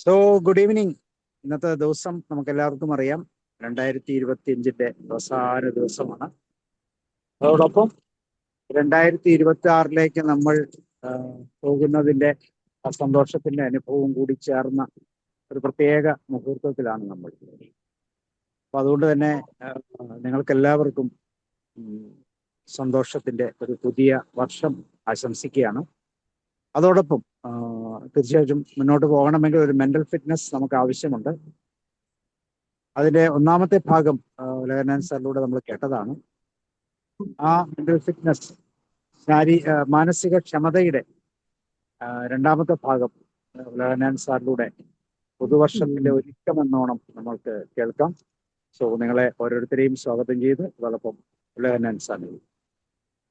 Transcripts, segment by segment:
So good evening. ഇന്നത്തെ ദിവസം നമുക്ക് എല്ലാവർക്കും അറിയാം, 2025 അവസാന ദിവസമാണ്. അതോടൊപ്പം 2026 നമ്മൾ ആ, പോകുന്നതിന്റെ ആ സന്തോഷത്തിന്റെ അനുഭവവും കൂടി ചേർന്ന ഒരു പ്രത്യേക മുഹൂർത്തത്തിലാണ് നമ്മൾ. അപ്പൊ അതുകൊണ്ട് തന്നെ നിങ്ങൾക്ക് എല്ലാവർക്കും സന്തോഷത്തിന്റെ ഒരു പുതിയ വർഷം ആശംസിക്കുകയാണ്. അതോടൊപ്പം തീർച്ചയായിട്ടും മുന്നോട്ട് പോകണമെങ്കിൽ ഒരു മെന്റൽ ഫിറ്റ്നസ് നമുക്ക് ആവശ്യമുണ്ട്. അതിന്റെ ഒന്നാമത്തെ ഭാഗം ഉലകനാൻ സാറിലൂടെ നമ്മൾ കേട്ടതാണ്. ആ മെന്റൽ ഫിറ്റ്നസ്, മാനസിക ക്ഷമതയുടെ രണ്ടാമത്തെ ഭാഗം ഉലകനാൻ സാറിലൂടെ പുതുവർഷത്തിന്റെ ഒരുക്കമെന്നോണം നമ്മൾക്ക് കേൾക്കാം. സോ നിങ്ങളെ ഓരോരുത്തരെയും സ്വാഗതം ചെയ്ത് അതോടൊപ്പം ഉലകനാൻ സാറിൽ.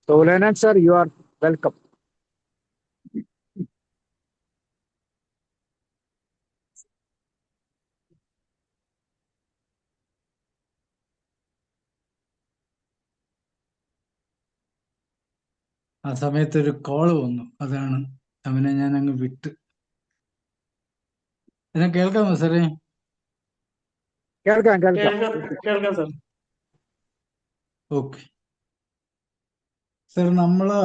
സോ ഉലകനാൻ സാർ, യു ആർ വെൽക്കം. ആ സമയത്ത് ഒരു കോള് വന്നു, അതാണ് അവനെ ഞാൻ അങ്ങ് വിട്ട്. എന്നെ കേൾക്കാമോ സാറേ? കേൾക്കാം കേൾക്കാം സാർ. ഓക്കെ സാർ, നമ്മള്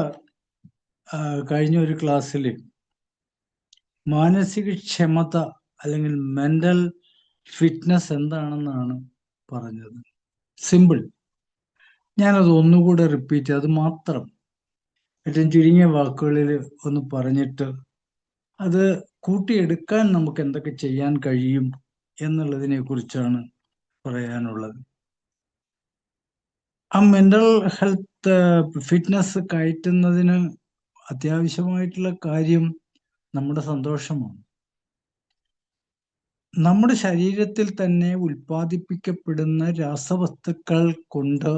കഴിഞ്ഞ ഒരു ക്ലാസ്സിൽ മാനസിക ക്ഷമത അല്ലെങ്കിൽ മെന്റൽ ഫിറ്റ്നസ് എന്താണെന്നാണ് പറഞ്ഞത്. സിമ്പിൾ. ഞാനത് ഒന്നുകൂടെ റിപ്പീറ്റ്, അത് മാത്രം ഏറ്റവും ചുരുങ്ങിയ വാക്കുകളിൽ ഒന്ന് പറഞ്ഞിട്ട് അത് കൂട്ടിയെടുക്കാൻ നമുക്ക് എന്തൊക്കെ ചെയ്യാൻ കഴിയും എന്നുള്ളതിനെ കുറിച്ചാണ് പറയാനുള്ളത്. ആ മെന്റൽ ഹെൽത്ത് ഫിറ്റ്നസ് കയറ്റുന്നതിന് അത്യാവശ്യമായിട്ടുള്ള കാര്യം നമ്മുടെ സന്തോഷമാണ്. നമ്മുടെ ശരീരത്തിൽ തന്നെ ഉൽപ്പാദിപ്പിക്കപ്പെടുന്ന രാസവസ്തുക്കൾ കൊണ്ട്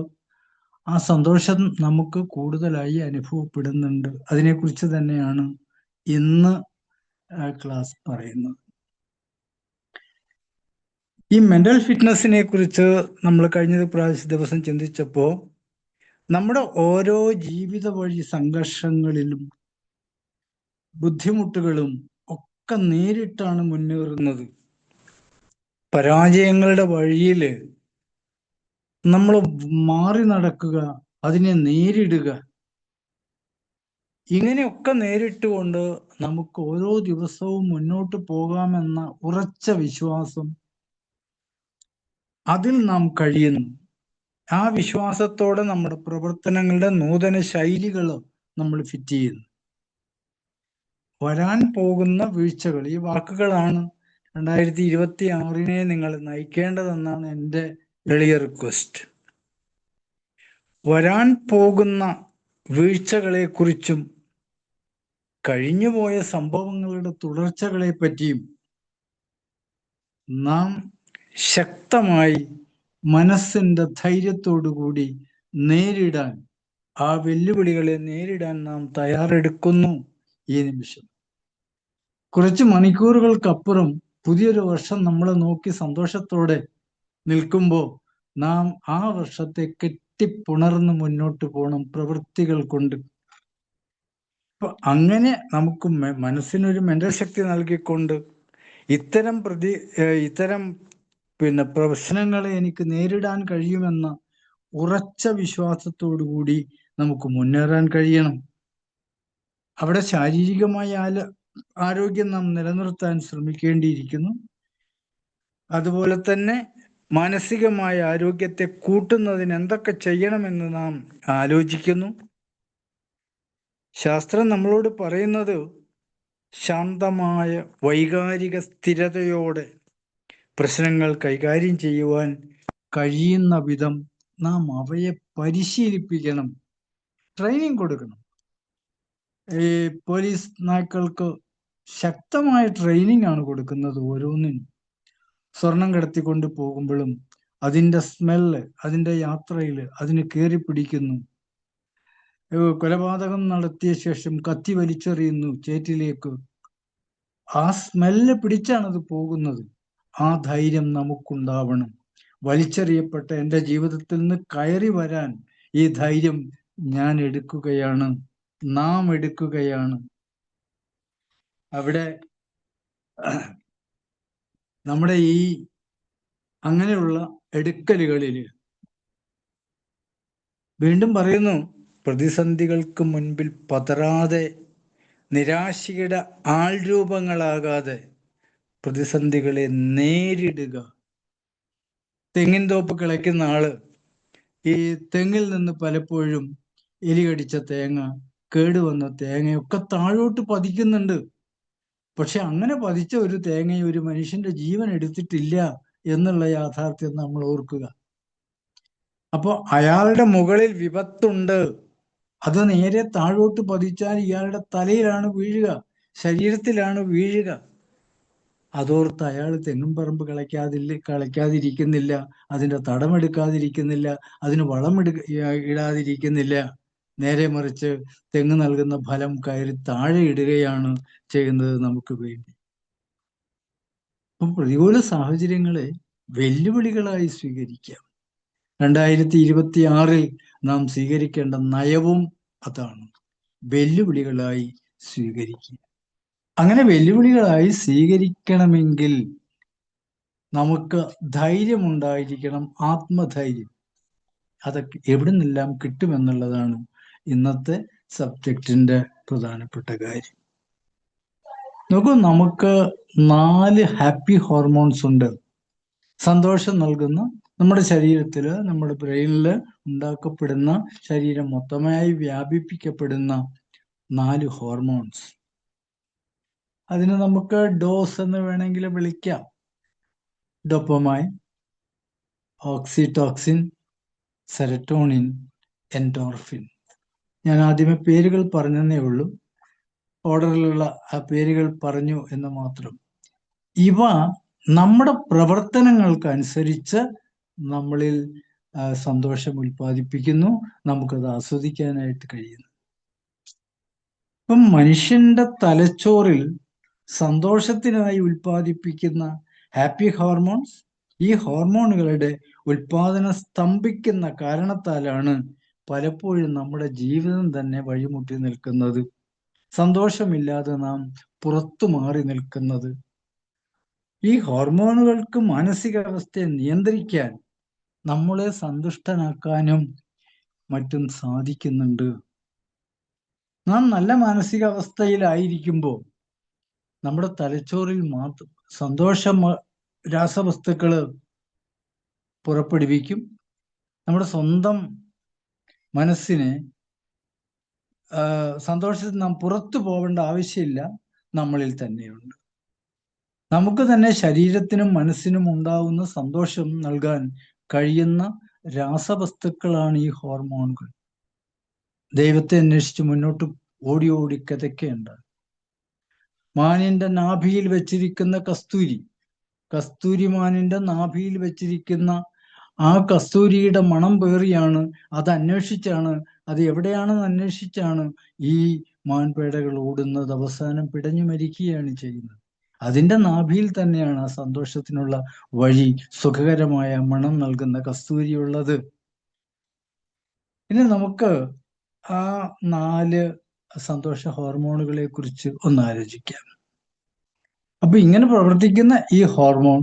ആ സന്തോഷം നമുക്ക് കൂടുതലായി അനുഭവപ്പെടുന്നുണ്ട്. അതിനെക്കുറിച്ച് തന്നെയാണ് ഇന്ന് ക്ലാസ് പറയുന്നത്. ഈ മെന്റൽ ഫിറ്റ്നസിനെ കുറിച്ച് നമ്മൾ കഴിഞ്ഞ ദിവസം ചിന്തിച്ചപ്പോൾ നമ്മുടെ ഓരോ ജീവിത വഴി സംഘർഷങ്ങളിലും ബുദ്ധിമുട്ടുകളും ഒക്കെ നേരിട്ടാണ് മുന്നേറുന്നത്. പരാജയങ്ങളുടെ വഴിയിൽ നമ്മൾ മാറി നടക്കുക, അതിനെ നേരിടുക, ഇങ്ങനെയൊക്കെ നേരിട്ടുകൊണ്ട് നമുക്ക് ഓരോ ദിവസവും മുന്നോട്ട് പോകാമെന്ന ഉറച്ച വിശ്വാസം അതിൽ നാം കഴിയുന്നു. ആ വിശ്വാസത്തോടെ നമ്മുടെ പ്രവർത്തനങ്ങളുടെ നൂതന ശൈലികൾ നമ്മൾ ഫിറ്റ് ചെയ്യുന്നു. വരാൻ പോകുന്ന വീഴ്ചകൾ, ഈ വാക്കുകളാണ് 2026 നിങ്ങൾ നയിക്കേണ്ടതെന്നാണ് എൻ്റെ എളിയ റിക്വസ്റ്റ്. വരാൻ പോകുന്ന വീഴ്ചകളെ കുറിച്ചും കഴിഞ്ഞുപോയ സംഭവങ്ങളുടെ തുടർച്ചകളെ പറ്റിയും നാം ശക്തമായി മനസ്സിന്റെ ധൈര്യത്തോടുകൂടി നേരിടാൻ, ആ വെല്ലുവിളികളെ നേരിടാൻ നാം തയ്യാറെടുക്കുന്നു. ഈ നിമിഷം കുറച്ച് മണിക്കൂറുകൾക്കപ്പുറം പുതിയൊരു വർഷം നമ്മളെ നോക്കി സന്തോഷത്തോടെ നിൽക്കുമ്പോൾ നാം ആ വർഷത്തെ കെട്ടിപ്പുണർന്ന് മുന്നോട്ട് പോകണം പ്രവൃത്തികൾ കൊണ്ട്. അപ്പൊ അങ്ങനെ നമുക്ക് മനസ്സിനൊരു മെന്റൽ ശക്തി നൽകിക്കൊണ്ട് ഇത്തരം പ്രശ്നങ്ങളെ എനിക്ക് നേരിടാൻ കഴിയുമെന്ന ഉറച്ച വിശ്വാസത്തോടു കൂടി നമുക്ക് മുന്നേറാൻ കഴിയണം. അവിടെ ശാരീരികമായ ആരോഗ്യം നാം നിലനിർത്താൻ ശ്രമിക്കേണ്ടിയിരിക്കുന്നു. അതുപോലെ തന്നെ മാനസികമായ ആരോഗ്യത്തെ കൂട്ടുന്നതിന് എന്തൊക്കെ ചെയ്യണമെന്ന് നാം ആലോചിക്കുന്നു. ശാസ്ത്രം നമ്മളോട് പറയുന്നത് ശാന്തമായ വൈകാരിക സ്ഥിരതയോടെ പ്രശ്നങ്ങൾ കൈകാര്യം ചെയ്യുവാൻ കഴിയുന്ന വിധം നാം അവയെ പരിശീലിപ്പിക്കണം, ട്രെയിനിങ് കൊടുക്കണം. ഈ പോലീസ് നായ്ക്കൾക്ക് ശക്തമായ ട്രെയിനിങ് ആണ് കൊടുക്കുന്നത്. ഓരോന്നിനും സ്വർണം കടത്തിക്കൊണ്ട് പോകുമ്പോഴും അതിൻ്റെ സ്മെല്ല്, അതിൻ്റെ യാത്രയിൽ അതിന് കയറി പിടിക്കുന്നു. കൊലപാതകം നടത്തിയ ശേഷം കത്തി വലിച്ചെറിയുന്നു ചേറ്റിലേക്ക്. ആ സ്മെല്ല് പിടിച്ചാണത് പോകുന്നത്. ആ ധൈര്യം നമുക്കുണ്ടാവണം. വലിച്ചെറിയപ്പെട്ട എൻ്റെ ജീവിതത്തിൽ നിന്ന് കയറി വരാൻ ഈ ധൈര്യം ഞാൻ എടുക്കുകയാണ്, നാം എടുക്കുകയാണ്. അവിടെ നമ്മുടെ ഈ അങ്ങനെയുള്ള എടുക്കലുകളിൽ വീണ്ടും പറയുന്നു, പ്രതിസന്ധികൾക്ക് മുൻപിൽ പതറാതെ, നിരാശയുടെ ആൾരൂപങ്ങളാകാതെ പ്രതിസന്ധികളെ നേരിടുക. തെങ്ങിൻ തോപ്പ് കിളയ്ക്കുന്ന ആള് ഈ തെങ്ങിൽ നിന്ന് പലപ്പോഴും എലി കടിച്ച തേങ്ങ, കേടുവന്ന തേങ്ങയൊക്കെ താഴോട്ട് പതിക്കുന്നുണ്ട്. പക്ഷെ അങ്ങനെ പതിച്ച ഒരു തേങ്ങ ഒരു മനുഷ്യന്റെ ജീവൻ എടുത്തിട്ടില്ല എന്നുള്ള യാഥാർത്ഥ്യം നമ്മൾ ഓർക്കുക. അപ്പോ അയാളുടെ മുകളിൽ വിപത്തുണ്ട്. അത് നേരെ താഴോട്ട് പതിച്ചാൽ ഇയാളുടെ തലയിലാണ് വീഴുക, ശരീരത്തിലാണ് വീഴുക. അതോർത്ത് അയാൾ തെങ്ങും പറമ്പ് കളയ്ക്കാതിരിക്കുന്നില്ല, അതിന്റെ തടമെടുക്കാതിരിക്കുന്നില്ല, അതിന് ഇടാതിരിക്കുന്നില്ല. നേരെ മറിച്ച് തെങ്ങ് നൽകുന്ന ഫലം കയറി താഴെ ഇടുകയാണ് ചെയ്യുന്നത് നമുക്ക് വേണ്ടി. അപ്പം പ്രതികൂല സാഹചര്യങ്ങളെ വെല്ലുവിളികളായി സ്വീകരിക്കാം. 2026 നാം സ്വീകരിക്കേണ്ട നയവും അതാണ്, വെല്ലുവിളികളായി സ്വീകരിക്കുക. അങ്ങനെ വെല്ലുവിളികളായി സ്വീകരിക്കണമെങ്കിൽ നമുക്ക് ധൈര്യമുണ്ടായിരിക്കണം, ആത്മധൈര്യം. അതൊക്കെ എവിടെ നിന്നെല്ലാം കിട്ടുമെന്നുള്ളതാണ് ഇന്നത്തെ സബ്ജക്റ്റിന്റെ പ്രധാനപ്പെട്ട കാര്യം. നോക്കൂ, നമുക്ക് 4 ഹാപ്പി ഹോർമോൺസ് ഉണ്ട്. സന്തോഷം നൽകുന്ന, നമ്മുടെ ശരീരത്തിൽ, നമ്മുടെ ബ്രെയിനിൽ ഉണ്ടാക്കപ്പെടുന്ന, ശരീരം മൊത്തമായി വ്യാപിപ്പിക്കപ്പെടുന്ന 4 ഹോർമോൺസ്. അതിന് നമുക്ക് ഡോസ് എന്ന് വേണമെങ്കിൽ വിളിക്കാം. Dopamine, oxytocin, serotonin, endorphin. ഞാൻ ആദ്യമേ പേരുകൾ പറഞ്ഞതേ ഉള്ളൂ, ഓർഡറിലുള്ള ആ പേരുകൾ പറഞ്ഞു എന്ന് മാത്രം. ഇവ നമ്മുടെ പ്രവർത്തനങ്ങൾക്കനുസരിച്ച് നമ്മളിൽ സന്തോഷം ഉൽപ്പാദിപ്പിക്കുന്നു, നമുക്കത് ആസ്വദിക്കാനായിട്ട് കഴിയുന്നു. ഇപ്പം മനുഷ്യന്റെ തലച്ചോറിൽ സന്തോഷത്തിനായി ഉൽപ്പാദിപ്പിക്കുന്ന ഹാപ്പി ഹോർമോൺസ്, ഈ ഹോർമോണുകളുടെ ഉൽപാദനം സ്തംഭിക്കുന്ന കാരണത്താലാണ് പലപ്പോഴും നമ്മുടെ ജീവിതം തന്നെ വഴിമുട്ടി നിൽക്കുന്നത്, സന്തോഷമില്ലാതെ നാം പുറത്തു മാറി നിൽക്കുന്നത്. ഈ ഹോർമോണുകൾക്ക് മാനസികാവസ്ഥയെ നിയന്ത്രിക്കാൻ, നമ്മളെ സന്തുഷ്ടനാക്കാനും മറ്റും സാധിക്കുന്നുണ്ട്. നാം നല്ല മാനസികാവസ്ഥയിലായിരിക്കുമ്പോൾ നമ്മുടെ തലച്ചോറിൽ മാത്രം സന്തോഷ രാസവസ്തുക്കള് പുറപ്പെടുവിക്കും. നമ്മുടെ സ്വന്തം മനസ്സിനെ സന്തോഷത്തിൽ നാം പുറത്തു പോവേണ്ട ആവശ്യമില്ല, നമ്മളിൽ തന്നെയുണ്ട്. നമുക്ക് തന്നെ ശരീരത്തിനും മനസ്സിനും ഉണ്ടാവുന്ന സന്തോഷം നൽകാൻ കഴിയുന്ന രാസവസ്തുക്കളാണ് ഈ ഹോർമോണുകൾ. ദൈവത്തെ അന്വേഷിച്ച് മുന്നോട്ട് ഓടി ഓടി കിതയ്ക്കേണ്ട. മാനിന്റെ നാഭിയിൽ വെച്ചിരിക്കുന്ന കസ്തൂരി മാനിന്റെ നാഭിയിൽ വെച്ചിരിക്കുന്ന ആ കസ്തൂരിയുടെ മണം പേറിയാണ്, അത് അന്വേഷിച്ചാണ്, അത് എവിടെയാണെന്ന് അന്വേഷിച്ചാണ് ഈ മാൻപേടകൾ ഓടുന്നത്. അവസാനം പിടഞ്ഞു മരിക്കുകയാണ് ചെയ്യുന്നത്. അതിന്റെ നാഭിയിൽ തന്നെയാണ് ആ സന്തോഷത്തിനുള്ള വഴി, സുഖകരമായ മണം നൽകുന്ന കസ്തൂരി ഉള്ളത്. ഇനി നമുക്ക് ആ 4 സന്തോഷ ഹോർമോണുകളെ കുറിച്ച് ഒന്ന് ആലോചിക്കാം. അപ്പൊ ഇങ്ങനെ പ്രവർത്തിക്കുന്ന ഈ ഹോർമോൺ,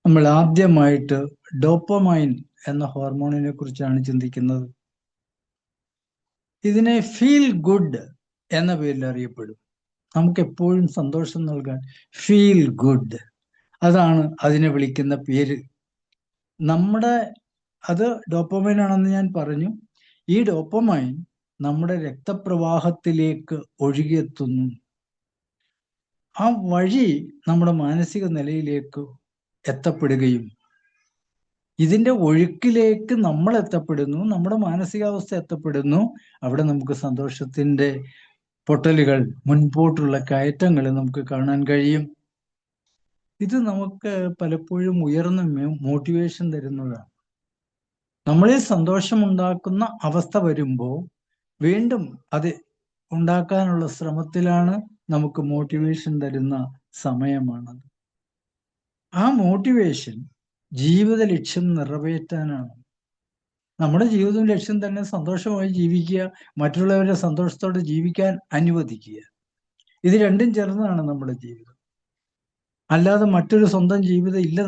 നമ്മൾ ആദ്യമായിട്ട് ഡോപ്പമൈൻ എന്ന ഹോർമോണിനെ കുറിച്ചാണ് ചിന്തിക്കുന്നത്. ഇതിനെ ഫീൽ ഗുഡ് എന്ന പേരിൽ അറിയപ്പെടും. നമുക്ക് എപ്പോഴും സന്തോഷം നൽകാൻ ഫീൽ ഗുഡ്, അതാണ് അതിനെ വിളിക്കുന്ന പേര്. അത് ഡോപ്പമൈൻ ആണെന്ന് ഞാൻ പറഞ്ഞു. ഈ ഡോപ്പമൈൻ നമ്മുടെ രക്തപ്രവാഹത്തിലേക്ക് ഒഴുകിയെത്തുന്നു. ആ വഴി നമ്മുടെ മാനസിക നിലയിലേക്ക് എത്തപ്പെടുകയും, ഇതിന്റെ ഒഴുക്കിലേക്ക് നമ്മൾ എത്തപ്പെടുന്നു, നമ്മുടെ മാനസികാവസ്ഥ എത്തപ്പെടുന്നു. അവിടെ നമുക്ക് സന്തോഷത്തിന്റെ പൊട്ടലുകൾ, മുൻപോട്ടുള്ള കയറ്റങ്ങൾ നമുക്ക് കാണാൻ കഴിയും. ഇത് നമുക്ക് പലപ്പോഴും ഉയർന്ന മോട്ടിവേഷൻ തരുന്നതാണ്. നമ്മളിൽ സന്തോഷമുണ്ടാക്കുന്ന അവസ്ഥ വരുമ്പോൾ വീണ്ടും അത് ഉണ്ടാക്കാനുള്ള ശ്രമത്തിലാണ്, നമുക്ക് മോട്ടിവേഷൻ തരുന്ന സമയമാണത്. ആ മോട്ടിവേഷൻ ജീവിത ലക്ഷ്യം നിറവേറ്റാനാണ്. നമ്മുടെ ജീവിത ലക്ഷ്യം തന്നെ സന്തോഷമായി ജീവിക്കുക, മറ്റുള്ളവരുടെ സന്തോഷത്തോടെ ജീവിക്കാൻ അനുവദിക്കുക. ഇത് രണ്ടും ചേർന്നതാണ് നമ്മുടെ ജീവിതം. അല്ലാതെ മറ്റൊരു സ്വന്തം ജീവിതം ഇല്ല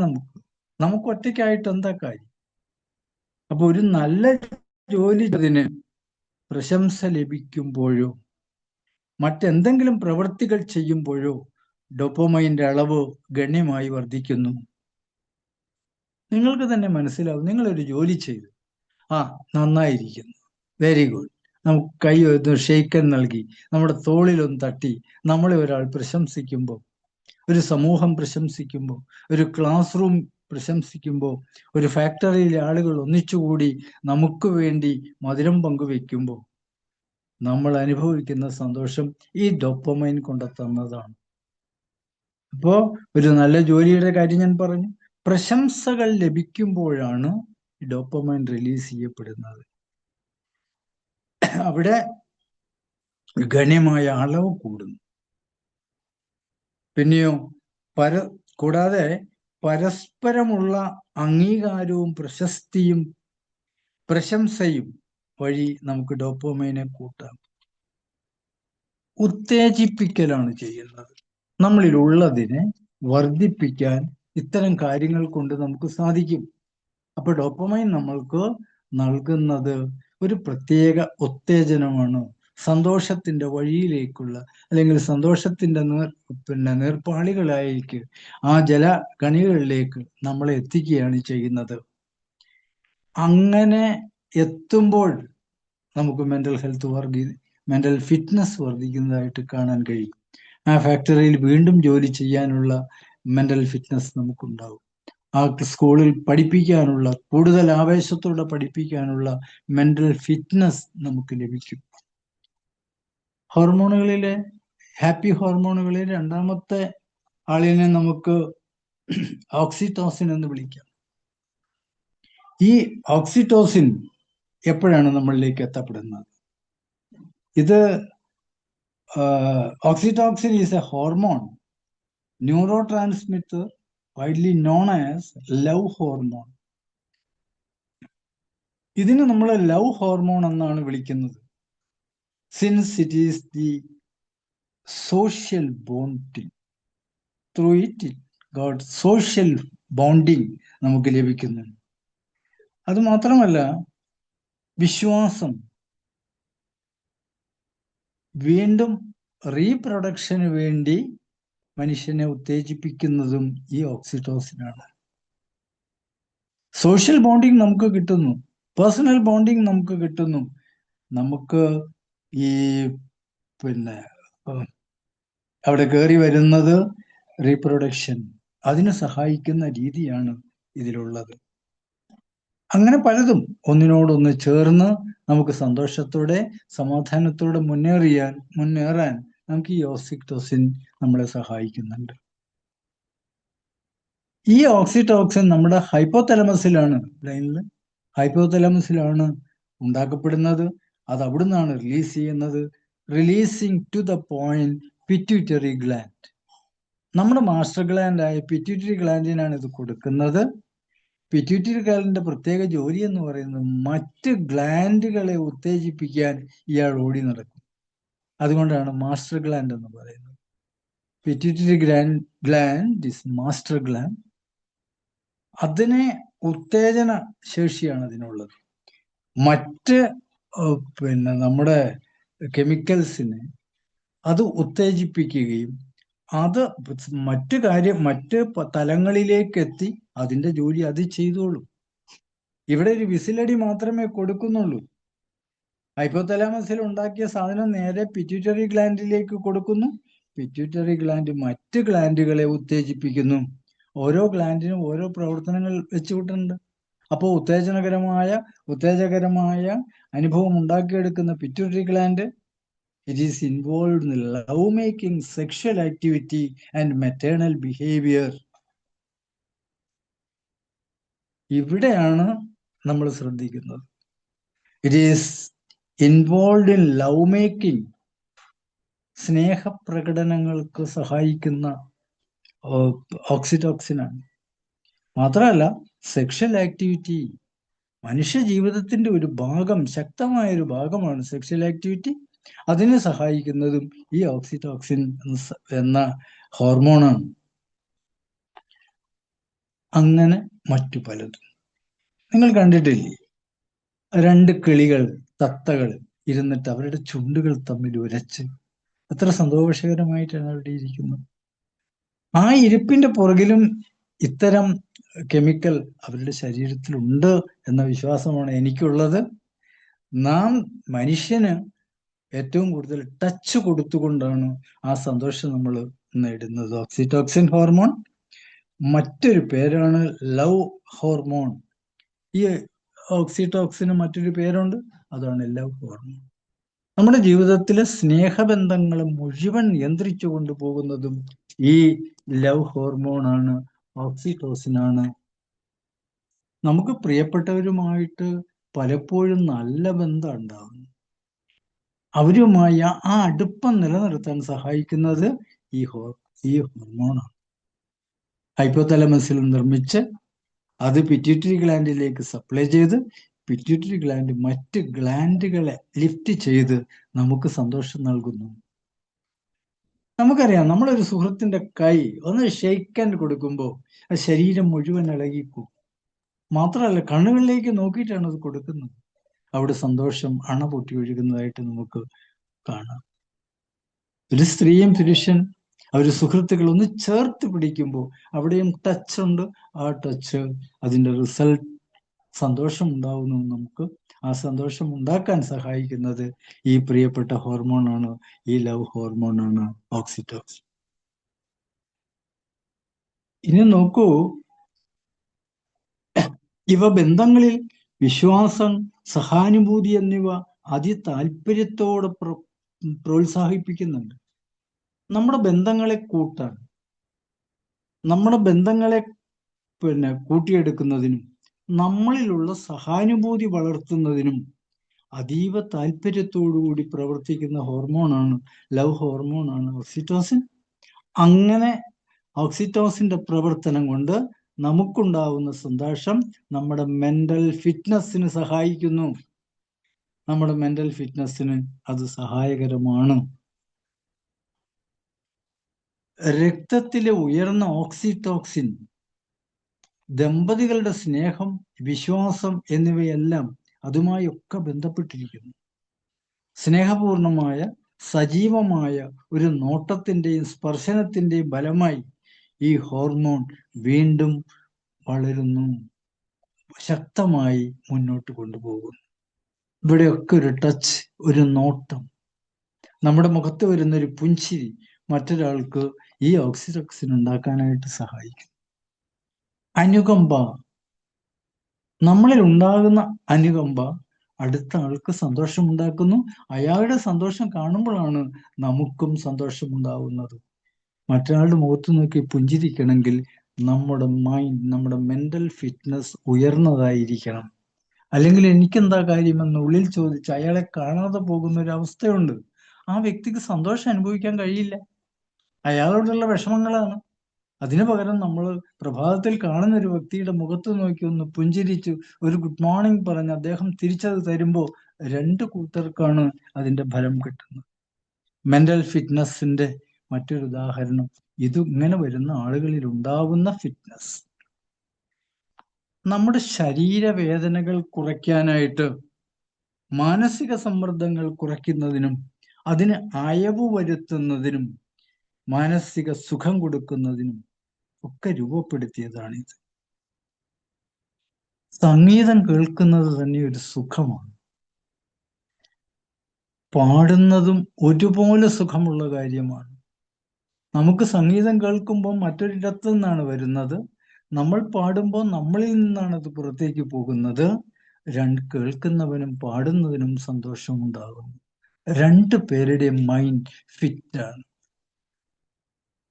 നമുക്ക് ഒറ്റയ്ക്കായിട്ട് എന്താ കാര്യം? അപ്പൊ ഒരു നല്ല ജോലി അതിന് പ്രശംസ ലഭിക്കുമ്പോഴോ മറ്റെന്തെങ്കിലും പ്രവൃത്തികൾ ചെയ്യുമ്പോഴോ ഡോപ്പമൈൻ്റെ അളവ് ഗണ്യമായി വർദ്ധിക്കുന്നു. നിങ്ങൾക്ക് തന്നെ മനസ്സിലാവും. നിങ്ങളൊരു ജോലി ചെയ്തു, നന്നായിരിക്കുന്നു, വെരി ഗുഡ്, നമുക്ക് കൈ ഒന്ന് ഷെയ്ക്കൻ നൽകി, നമ്മുടെ തോളിലൊന്ന് തട്ടി നമ്മളെ ഒരാൾ പ്രശംസിക്കുമ്പോൾ, ഒരു സമൂഹം പ്രശംസിക്കുമ്പോൾ, ഒരു ക്ലാസ് റൂം പ്രശംസിക്കുമ്പോൾ, ഒരു ഫാക്ടറിയിലെ ആളുകൾ ഒന്നിച്ചുകൂടി നമുക്ക് വേണ്ടി മധുരം പങ്കുവെക്കുമ്പോൾ നമ്മൾ അനുഭവിക്കുന്ന സന്തോഷം ഈ ഡോപ്പമൈൻ കൊണ്ടെത്തുന്നതാണ്. അപ്പോ ഒരു നല്ല ജോലിയുടെ കാര്യം ഞാൻ പറഞ്ഞു. പ്രശംസകൾ ലഭിക്കുമ്പോഴാണ് ഡോപ്പമൈൻ റിലീസ് ചെയ്യപ്പെടുന്നത്. അവിടെ ഗണ്യമായ അളവ് കൂടുന്നു. പിന്നെയോ കൂടാതെ പരസ്പരമുള്ള അംഗീകാരവും പ്രശസ്തിയും പ്രശംസയും വഴി നമുക്ക് ഡോപ്പമൈനെ കൂട്ടാം. ഉത്തേജിപ്പിക്കലാണ് ചെയ്യുന്നത്. നമ്മളിലുള്ളതിനെ വർദ്ധിപ്പിക്കാൻ ഇത്തരം കാര്യങ്ങൾ കൊണ്ട് നമുക്ക് സാധിക്കും. അപ്പൊ ഡോപ്പമൈൻ നമ്മൾക്ക് നൽകുന്നത് ഒരു പ്രത്യേക ഉത്തേജനമാണ്. സന്തോഷത്തിന്റെ വഴിയിലേക്കുള്ള, അല്ലെങ്കിൽ സന്തോഷത്തിന്റെ നീർപ്പാളികളായിരിക്കും ആ ജലകണികളിലേക്ക് നമ്മളെ എത്തിക്കുകയാണ് ചെയ്യുന്നത്. അങ്ങനെ എത്തുമ്പോൾ നമുക്ക് മെന്റൽ ഫിറ്റ്നസ് വർദ്ധിക്കുന്നതായിട്ട് കാണാൻ കഴിയും. ആ ഫാക്ടറിയിൽ വീണ്ടും ജോലി ചെയ്യാനുള്ള മെന്റൽ ഫിറ്റ്നസ് നമുക്കുണ്ടാവും. ആ സ്കൂളിൽ പഠിപ്പിക്കാനുള്ള, കൂടുതൽ ആവേശത്തോടെ പഠിപ്പിക്കാനുള്ള മെന്റൽ ഫിറ്റ്നസ് നമുക്ക് ലഭിക്കും. ഹോർമോണുകളിലെ ഹാപ്പി ഹോർമോണുകളിൽ രണ്ടാമത്തെ ആളിനെ നമുക്ക് ഓക്സിറ്റോസിൻ എന്ന് വിളിക്കാം. ഈ ഓക്സിറ്റോസിൻ എപ്പോഴാണ് നമ്മളിലേക്ക് എത്തപ്പെടുന്നത്? ഇത് oxytocin is A hormone, neuro transmitter, widely known as love hormone. ഇതിന് നമ്മൾ ലവ് ഹോർമോൺ എന്നാണ് വിളിക്കുന്നത്. Since it is the social bonding, through it got social bonding നമുക്ക് ലഭിക്കുന്നു. അത് മാത്രമല്ല, വിശ്വാസം, വീണ്ടും റീപ്രൊഡക്ഷന് വേണ്ടി മനുഷ്യനെ ഉത്തേജിപ്പിക്കുന്നതും ഈ ഓക്സിറ്റോസിനാണ്. സോഷ്യൽ ബോണ്ടിങ് നമുക്ക് കിട്ടുന്നു, പേഴ്സണൽ ബോണ്ടിങ് നമുക്ക് കിട്ടുന്നു. നമുക്ക് ഈ അവിടെ കയറി വരുന്നത് റീപ്രൊഡക്ഷൻ, അതിന് സഹായിക്കുന്ന രീതിയാണ് ഇതിലുള്ളത്. അങ്ങനെ പലതും ഒന്നിനോടൊന്ന് ചേർന്ന് നമുക്ക് സന്തോഷത്തോടെ സമാധാനത്തോടെ മുന്നേറാൻ നമുക്ക് ഈ ഓക്സിറ്റോസിൻ നമ്മളെ സഹായിക്കുന്നുണ്ട്. ഈ ഓക്സിറ്റോസിൻ നമ്മുടെ ഹൈപ്പോതലമസിലാണ് ഉണ്ടാക്കപ്പെടുന്നത്. അത് അവിടുന്നാണ് റിലീസ് ചെയ്യുന്നത്. Releasing to the point pituitary gland. നമ്മുടെ മാസ്റ്റർ ഗ്ലാൻഡായ പിറ്റ്യൂട്ടറി ഗ്ലാൻഡിനാണ് ഇത് കൊടുക്കുന്നത്. പിറ്റ്യൂട്ടറി ഗ്ലാൻഡിന്റെ പ്രത്യേക ജോലി എന്ന് പറയുന്നത് മറ്റ് ഗ്ലാൻഡുകളെ ഉത്തേജിപ്പിക്കാൻ ഇയാൾ ഓടി നടക്കും. അതുകൊണ്ടാണ് മാസ്റ്റർ ഗ്ലാൻഡ് എന്ന് പറയുന്നത്. Pituitary gland is master gland. അതിനെ ഉത്തേജന ശേഷിയാണ് അതിനുള്ളത്. മറ്റ് നമ്മുടെ കെമിക്കൽസിനെ അത് ഉത്തേജിപ്പിക്കുകയും അത് മറ്റ് തലങ്ങളിലേക്ക് എത്തി അതിന്റെ ജോലി അത് ചെയ്തോളും. ഇവിടെ ഒരു വിസിലടി മാത്രമേ കൊടുക്കുന്നുള്ളൂ. ഹൈപ്പോതലാമസിൽ ഉണ്ടാക്കിയ സാധനം നേരെ പിറ്റ്യൂട്ടറി ഗ്ലാൻഡിലേക്ക് കൊടുക്കുന്നു. പിറ്റ്യൂട്ടറി ഗ്ലാൻഡ് മറ്റ് ഗ്ലാൻഡുകളെ ഉത്തേജിപ്പിക്കുന്നു. ഓരോ ഗ്ലാൻഡിനും ഓരോ പ്രവർത്തനങ്ങൾ വെച്ചുവിട്ടുണ്ട്. അപ്പോൾ ഉത്തേജകരമായ അനുഭവം ഉണ്ടാക്കിയെടുക്കുന്ന pituitary gland, it is involved in love making, sexual activity and maternal behavior. ഇവിടെയാണ് നമ്മൾ ശ്രദ്ധിക്കുന്നത്. It is involve in love making, സ്നേഹപ്രകടനങ്ങൾക്ക് സഹായിക്കുന്ന ഓക്സിറ്റോസിനാണ്. മാത്രമല്ല, സെക്ഷൽ ആക്ടിവിറ്റി, മനുഷ്യ ജീവിതത്തിന്റെ ഒരു ഭാഗം, ശക്തമായ ഒരു ഭാഗമാണ് സെക്ഷൽ ആക്ടിവിറ്റി. അതിനെ സഹായിക്കുന്നതും ഈ ഓക്സിറ്റോസിൻ എന്ന ഹോർമോണാണ്. അങ്ങനെ മറ്റു പലതും. നിങ്ങൾ കണ്ടിട്ടില്ലേ, രണ്ട് കിളികൾ, തത്തകൾ ഇരുന്നിട്ട് അവരുടെ ചുണ്ടുകൾ തമ്മിൽ ഉരച്ച് എത്ര സന്തോഷകരമായിട്ടാണ് അവിടെ ഇരിക്കുന്നത്. ആ ഇരിപ്പിന്റെ പുറകിലും ഇത്തരം കെമിക്കൽ അവരുടെ ശരീരത്തിലുണ്ട് എന്ന വിശ്വാസമാണ് എനിക്കുള്ളത്. നാം മനുഷ്യന് ഏറ്റവും കൂടുതൽ ടച്ച് കൊടുത്തുകൊണ്ടാണ് ആ സന്തോഷം നമ്മൾ നേടുന്നത്. ഓക്സിറ്റോക്സിൻ ഹോർമോൺ, മറ്റൊരു പേരാണ് ലവ് ഹോർമോൺ. ഈ ഓക്സിറ്റോക്സിന് മറ്റൊരു പേരുണ്ട്, അതാണ് ലവ് ഹോർമോൺ. നമ്മുടെ ജീവിതത്തിലെ സ്നേഹബന്ധങ്ങൾ മുഴുവൻ നിയന്ത്രിച്ചു കൊണ്ടുപോകുന്നതും ഈ ലവ് ഹോർമോണാണ്, ഓക്സിറ്റോസിനാണ്. നമുക്ക് പ്രിയപ്പെട്ടവരുമായിട്ട് പലപ്പോഴും നല്ല ബന്ധം ഉണ്ടാകുന്നു. അവരുമായി ആ അടുപ്പം നിലനിർത്താൻ സഹായിക്കുന്നത് ഈ ഹോർമോണാണ്. ഹൈപ്പോതലമസിൽ നിർമ്മിച്ച് അത് പിറ്റ്യൂട്ടറി ഗ്ലാൻഡിലേക്ക് സപ്ലൈ ചെയ്ത് പിറ്റ്യൂട്ടറി ഗ്ലാൻഡ് മറ്റ് ഗ്ലാൻഡുകളെ ലിഫ്റ്റ് ചെയ്ത് നമുക്ക് സന്തോഷം നൽകുന്നു. നമുക്കറിയാം, നമ്മളൊരു സുഹൃത്തിന്റെ കൈ ഒന്ന് ഷെയ്ക്ക് ഹാൻഡ് കൊടുക്കുമ്പോൾ ആ ശരീരം മുഴുവൻ ഇളകിപ്പോകും. മാത്രമല്ല, കണ്ണുകളിലേക്ക് നോക്കിയിട്ടാണ് അത് കൊടുക്കുന്നത്. അവിടെ സന്തോഷം അണ പൊട്ടി ഒഴുകുന്നതായിട്ട് നമുക്ക് കാണാം. ഒരു സ്ത്രീയും പുരുഷൻ അവര് സുഹൃത്തുക്കൾ ഒന്ന് ചേർത്ത് പിടിക്കുമ്പോൾ അവിടെയും ടച്ച് ഉണ്ട്. ആ ടച്ച്, അതിന്റെ റിസൾട്ട് സന്തോഷം ഉണ്ടാവുന്നു. നമുക്ക് ആ സന്തോഷം ഉണ്ടാക്കാൻ സഹായിക്കുന്നത് ഈ പ്രിയപ്പെട്ട ഹോർമോണാണ്, ഈ ലവ് ഹോർമോണാണ്, ഓക്സിറ്റോക്സിൻ. ഇനി നോക്കൂ, ഇവ ബന്ധങ്ങളിൽ വിശ്വാസം, സഹാനുഭൂതി എന്നിവ അതിതാല്പര്യത്തോടെ പ്രോത്സാഹിപ്പിക്കുന്നുണ്ട്. നമ്മുടെ ബന്ധങ്ങളെ കൂട്ടാൻ, നമ്മുടെ ബന്ധങ്ങളെ കൂട്ടിയെടുക്കുന്നതിനും നമ്മളിലുള്ള സഹാനുഭൂതി വളർത്തുന്നതിനും അതീവ താല്പര്യത്തോടുകൂടി പ്രവർത്തിക്കുന്ന ഹോർമോണാണ്, ലവ് ഹോർമോണാണ് ഓക്സിറ്റോസിൻ. അങ്ങനെ ഓക്സിറ്റോസിന്റെ പ്രവർത്തനം കൊണ്ട് നമുക്കുണ്ടാവുന്ന സന്തോഷം നമ്മുടെ മെന്റൽ ഫിറ്റ്നസ്സിന് സഹായിക്കുന്നു. നമ്മുടെ മെന്റൽ ഫിറ്റ്നസ്സിന് അത് സഹായകരമാണ്. രക്തത്തിലെ ഉയർന്ന ഓക്സിറ്റോക്സിൻ ദമ്പതികളുടെ സ്നേഹം, വിശ്വാസം എന്നിവയെല്ലാം അതുമായി ഒക്കെ ബന്ധപ്പെട്ടിരിക്കുന്നു. സ്നേഹപൂർണമായ സജീവമായ ഒരു നോട്ടത്തിന്റെയും സ്പർശനത്തിന്റെയും ഫലമായി ഈ ഹോർമോൺ വീണ്ടും വളരുന്നു, ശക്തമായി മുന്നോട്ട് കൊണ്ടുപോകുന്നു. ഇവിടെയൊക്കെ ഒരു ടച്ച്, ഒരു നോട്ടം, നമ്മുടെ മുഖത്ത് വരുന്നൊരു പുഞ്ചിരി മറ്റൊരാൾക്ക് ഈ ഓക്സിറ്റോക്സിൻ ഉണ്ടാക്കാനായിട്ട് സഹായിക്കും. അനുകമ്പ, നമ്മളിൽ ഉണ്ടാകുന്ന അനുകമ്പ അടുത്ത ആൾക്ക് സന്തോഷമുണ്ടാക്കുന്നു. അയാളുടെ സന്തോഷം കാണുമ്പോഴാണ് നമുക്കും സന്തോഷമുണ്ടാവുന്നത്. മറ്റൊരാളുടെ മുഖത്ത് നോക്കി പുഞ്ചിരിക്കണമെങ്കിൽ നമ്മുടെ മൈൻഡ്, നമ്മുടെ മെന്റൽ ഫിറ്റ്നസ് ഉയർന്നതായിരിക്കണം. അല്ലെങ്കിൽ എനിക്കെന്താ കാര്യമെന്ന് ഉള്ളിൽ ചോദിച്ച് അയാളെ കാണാതെ പോകുന്ന ഒരു അവസ്ഥയുണ്ട്. ആ വ്യക്തിക്ക് സന്തോഷം അനുഭവിക്കാൻ കഴിയില്ല. അയാളോടുള്ള വിഷമങ്ങളാണ്. അതിനു പകരം നമ്മൾ പ്രഭാതത്തിൽ കാണുന്ന ഒരു വ്യക്തിയുടെ മുഖത്ത് നോക്കി ഒന്ന് പുഞ്ചിരിച്ചു ഒരു ഗുഡ് മോർണിംഗ് പറഞ്ഞ് അദ്ദേഹം തിരിച്ചത് തരുമ്പോൾ രണ്ടു കൂട്ടർക്കാണ് അതിന്റെ ഫലം കിട്ടുന്നത്. മെന്റൽ ഫിറ്റ്നസിന്റെ മറ്റൊരു ഉദാഹരണം ഇത് ഇങ്ങനെ വരുന്ന ആളുകളിൽ ഉണ്ടാവുന്ന ഫിറ്റ്നസ്. നമ്മുടെ ശരീരവേദനകൾ കുറയ്ക്കാനായിട്ട്, മാനസിക സമ്മർദ്ദങ്ങൾ കുറയ്ക്കുന്നതിനും അതിന് അയവ് വരുത്തുന്നതിനും മാനസിക സുഖം കൊടുക്കുന്നതിനും ഒക്കെ രൂപപ്പെടുത്തിയതാണിത്. സംഗീതം കേൾക്കുന്നത് തന്നെ ഒരു സുഖമാണ്. പാടുന്നതും ഒരുപോലെ സുഖമുള്ള കാര്യമാണ്. നമുക്ക് സംഗീതം കേൾക്കുമ്പോൾ മറ്റൊരിടത്തു നിന്നാണ് വരുന്നത്. നമ്മൾ പാടുമ്പോൾ നമ്മളിൽ നിന്നാണ് അത് പുറത്തേക്ക് പോകുന്നത്. കേൾക്കുന്നവനും പാടുന്നതിനും സന്തോഷമുണ്ടാകുന്നു. രണ്ടു പേരുടെയും മൈൻഡ് ഫിറ്റാണ്.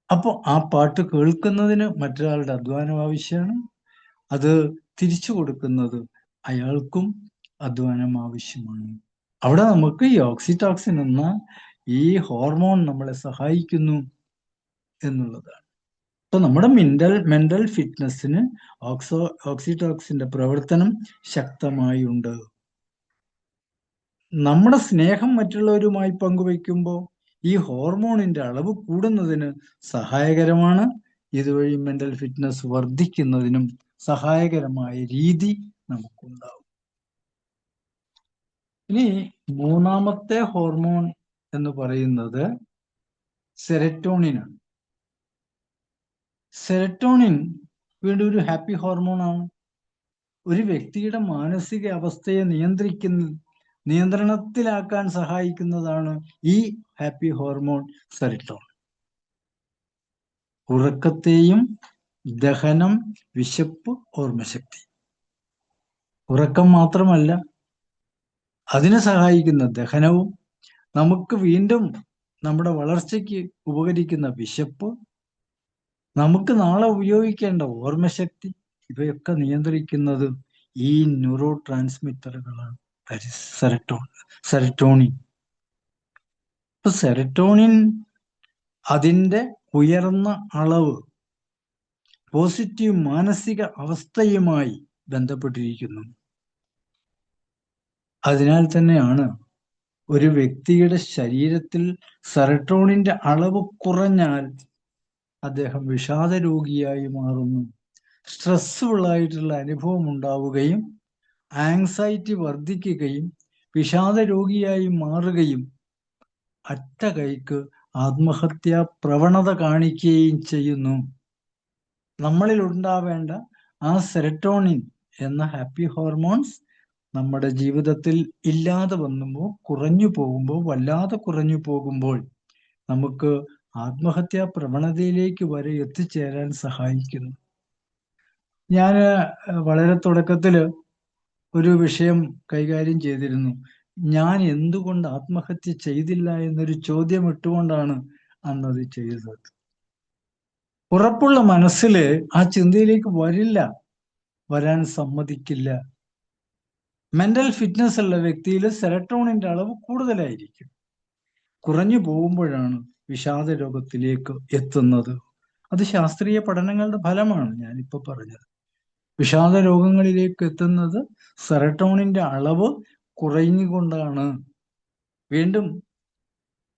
അപ്പോൾ ആ പാട്ട് കേൾക്കുന്നതിന് മറ്റൊരാളുടെ അധ്വാനം ആവശ്യമാണ്. അത് തിരിച്ചു കൊടുക്കുന്നത് അയാൾക്കും അധ്വാനം ആവശ്യമാണ്. അവിടെ നമുക്ക് ഈ ഓക്സിറ്റോക്സിൻ എന്ന ഈ ഹോർമോൺ നമ്മളെ സഹായിക്കുന്നു എന്നുള്ളതാണ്. അപ്പൊ നമ്മുടെ മെന്റൽ ഫിറ്റ്നസ്സിന് ഓക്സിറ്റോക്സിന്റെ പ്രവർത്തനം ശക്തമായി ഉണ്ട്. നമ്മുടെ സ്നേഹം മറ്റുള്ളവരുമായി പങ്കുവയ്ക്കുമ്പോൾ ഈ ഹോർമോണിന്റെ അളവ് കൂടുന്നതിന് സഹായകരമാണ്. ഇതുവഴി മെന്റൽ ഫിറ്റ്നസ് വർദ്ധിക്കുന്നതിനും സഹായകരമായ രീതി നമുക്കുണ്ടാവും. ഇനി മൂന്നാമത്തെ ഹോർമോൺ എന്ന് പറയുന്നത് സെറട്ടോണിനാണ്. സെറട്ടോണിൻ വീണ്ടും ഒരു ഹാപ്പി ഹോർമോൺ ആണ്. ഒരു വ്യക്തിയുടെ മാനസിക അവസ്ഥയെ നിയന്ത്രണത്തിലാക്കാൻ സഹായിക്കുന്നതാണ് ഈ ഹാപ്പി ഹോർമോൺ സെറട്ടോണിൻ. ഉറക്കത്തെയും ദഹനം, വിശപ്പ്, ഓർമ്മശക്തി. ഉറക്കം മാത്രമല്ല, അതിനെ സഹായിക്കുന്ന ദഹനവും, നമുക്ക് വീണ്ടും നമ്മുടെ വളർച്ചയ്ക്ക് ഉപകരിക്കുന്ന വിശപ്പ്, നമുക്ക് നാളെ ഉപയോഗിക്കേണ്ട ഓർമ്മശക്തി, ഇവയൊക്കെ നിയന്ത്രിക്കുന്നത് ഈ ന്യൂറോ ട്രാൻസ്മിറ്ററുകളാണ്, സെറട്ടോണിൻ. ഇപ്പൊ സെറട്ടോണിൻ അതിൻ്റെ ഉയർന്ന അളവ് പോസിറ്റീവ് മാനസിക അവസ്ഥയുമായി ബന്ധപ്പെട്ടിരിക്കുന്നു. അതിനാൽ തന്നെയാണ് ഒരു വ്യക്തിയുടെ ശരീരത്തിൽ സെറട്ടോണിന്റെ അളവ് കുറഞ്ഞാൽ അദ്ദേഹം വിഷാദ രോഗിയായി മാറുന്നു, സ്ട്രെസ്ഫുൾ ആയിട്ടുള്ള അനുഭവം ഉണ്ടാവുകയും ആങ്സൈറ്റി വർദ്ധിക്കുകയും വിഷാദ രോഗിയായി മാറുകയും അറ്റ കൈക്ക് ആത്മഹത്യാ പ്രവണത കാണിക്കുകയും ചെയ്യുന്നു. നമ്മളിൽ ഉണ്ടാവേണ്ട ആ സെറട്ടോണിൻ എന്ന ഹാപ്പി ഹോർമോൺസ് നമ്മുടെ ജീവിതത്തിൽ ഇല്ലാതെ വന്നുമ്പോൾ, വല്ലാതെ കുറഞ്ഞു പോകുമ്പോൾ നമുക്ക് ആത്മഹത്യാ പ്രവണതയിലേക്ക് വരെ എത്തിച്ചേരാൻ സഹായിക്കുന്നു. ഞാൻ വളരെ തുടക്കത്തില് ഒരു വിഷയം കൈകാര്യം ചെയ്തിരുന്നു. ഞാൻ എന്തുകൊണ്ട് ആത്മഹത്യ ചെയ്തില്ല എന്നൊരു ചോദ്യം ഇട്ടുകൊണ്ടാണ് അന്നത് ചെയ്തത്. ഉറപ്പുള്ള മനസ്സില് ആ ചിന്തയിലേക്ക് വരാൻ സമ്മതിക്കില്ല. മെന്റൽ ഫിറ്റ്നസ് ഉള്ള വ്യക്തിയിൽ സെറട്ടോണിന്റെ അളവ് കൂടുതലായിരിക്കും. കുറഞ്ഞു പോകുമ്പോഴാണ് വിഷാദ രോഗത്തിലേക്ക് എത്തുന്നത്. അത് ശാസ്ത്രീയ പഠനങ്ങളുടെ ഫലമാണ് ഞാനിപ്പോ പറഞ്ഞത്. വിഷാദ രോഗങ്ങളിലേക്ക് എത്തുന്നത് സെറട്ടോണിന്റെ അളവ് കുറഞ്ഞുകൊണ്ടാണ്. വീണ്ടും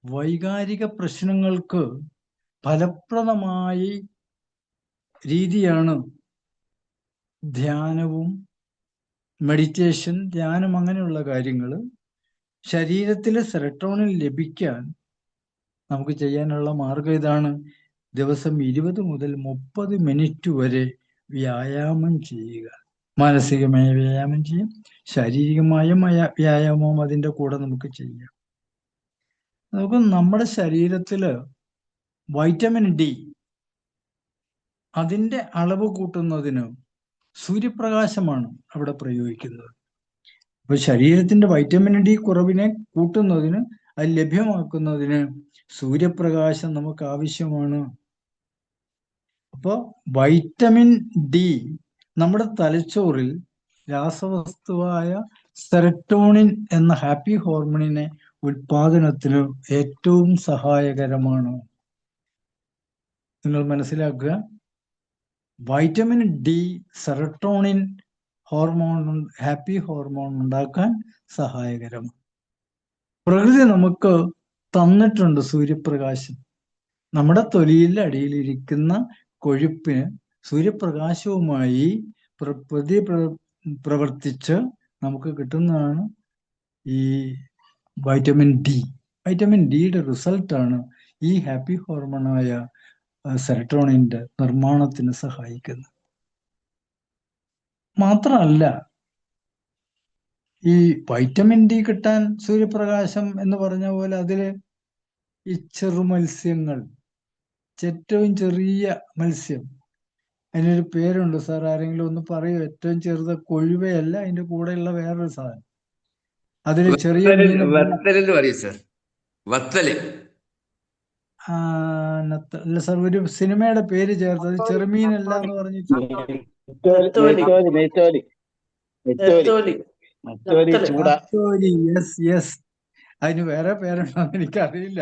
വൈകാരിക പ്രശ്നങ്ങൾക്ക് ഫലപ്രദമായ രീതിയാണ് ധ്യാനവും, മെഡിറ്റേഷൻ, ധ്യാനം, അങ്ങനെയുള്ള കാര്യങ്ങൾ. ശരീരത്തിൽ സെറട്ടോണിൻ ലഭിക്കാൻ നമുക്ക് ചെയ്യാനുള്ള മാർഗം ഇതാണ്: ദിവസം 20 മുതൽ 30 മിനിറ്റ് വരെ വ്യായാമം ചെയ്യുക. മാനസികമായ വ്യായാമം ചെയ്യാം, ശാരീരികമായ വ്യായാമവും അതിൻ്റെ കൂടെ നമുക്ക് ചെയ്യാം. നമുക്ക് നമ്മുടെ ശരീരത്തില് വൈറ്റമിൻ ഡി അതിൻ്റെ അളവ് കൂട്ടുന്നതിന് സൂര്യപ്രകാശമാണ് അവിടെ പ്രയോഗിക്കുന്നത്. അപ്പൊ ശരീരത്തിന്റെ വൈറ്റമിൻ ഡി കുറവിനെ കൂട്ടുന്നതിന്, അത് ലഭ്യമാക്കുന്നതിന് സൂര്യപ്രകാശം നമുക്ക് ആവശ്യമാണ്. അപ്പോൾ വൈറ്റമിൻ ഡി നമ്മുടെ തലച്ചോറിൽ രാസവസ്തുവായ സെറട്ടോണിൻ എന്ന ഹാപ്പി ഹോർമോണിനെ ഉൽപാദനത്തിന് ഏറ്റവും സഹായകരമാണ്. നിങ്ങൾ മനസ്സിലാക്കുക, vitamin D serotonin hormone, happy hormone ഉണ്ടാക്കാൻ സഹായകരമാണ്. പ്രകൃതി നമുക്ക് തന്നിട്ടുണ്ട് സൂര്യപ്രകാശം. നമ്മുടെ തൊലിയിൽ അടിയിലിരിക്കുന്ന കൊഴുപ്പിന് സൂര്യപ്രകാശവുമായി പ്രവർത്തിച്ച് നമുക്ക് കിട്ടുന്നതാണ് ഈ വൈറ്റമിൻ ഡി. വൈറ്റമിൻ ഡിയുടെ റിസൾട്ടാണ് ഈ ഹാപ്പി ഹോർമോണായ സെറട്ടോണിന്റെ നിർമ്മാണത്തിന് സഹായിക്കുന്നത്. മാത്രമല്ല, ഈ വൈറ്റമിൻ ഡി കിട്ടാൻ സൂര്യപ്രകാശം എന്ന് പറഞ്ഞ പോലെ അതില് ഈ ചെറുമത്സ്യങ്ങൾ, ഏറ്റവും ചെറിയ മത്സ്യം, അതിനൊരു പേരുണ്ട് സാർ, ആരെങ്കിലും ഒന്ന് പറയൂ? ഏറ്റവും ചെറുത് കൊഴുവയല്ല, അതിന്റെ കൂടെയുള്ള വേറൊരു സാധനം. അതില് ചെറിയ അല്ല സാർ, ഒരു സിനിമയുടെ പേര് ചേർത്തത് ചെറുമീനല്ല എന്ന് പറഞ്ഞിട്ട്. യെസ്, അതിന് വേറെ പേരുണ്ടോ എന്ന് എനിക്കറിയില്ല.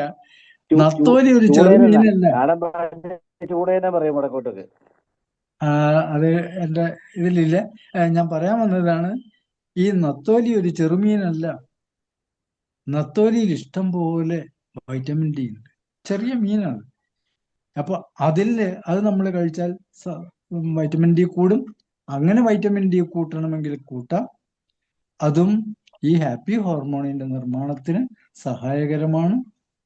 നത്തോലി ഒരു ചെറുമീനല്ല. അത് എന്റെ ഇതിലില്ല. ഞാൻ പറയാൻ വന്നതാണ്, ഈ നത്തോലി ഒരു ചെറുമീനല്ല. നത്തോലിയിൽ ഇഷ്ടം പോലെ വൈറ്റമിൻ ഡി ഉണ്ട്. ചെറിയ മീനാണ്. അപ്പൊ അത് നമ്മൾ കഴിച്ചാൽ വൈറ്റമിൻ ഡി കൂടും. അങ്ങനെ വൈറ്റമിൻ ഡി കൂട്ടണമെങ്കിൽ കൂട്ടാം. അതും ഈ ഹാപ്പി ഹോർമോണിന്റെ നിർമ്മാണത്തിന് സഹായകരമാണ്.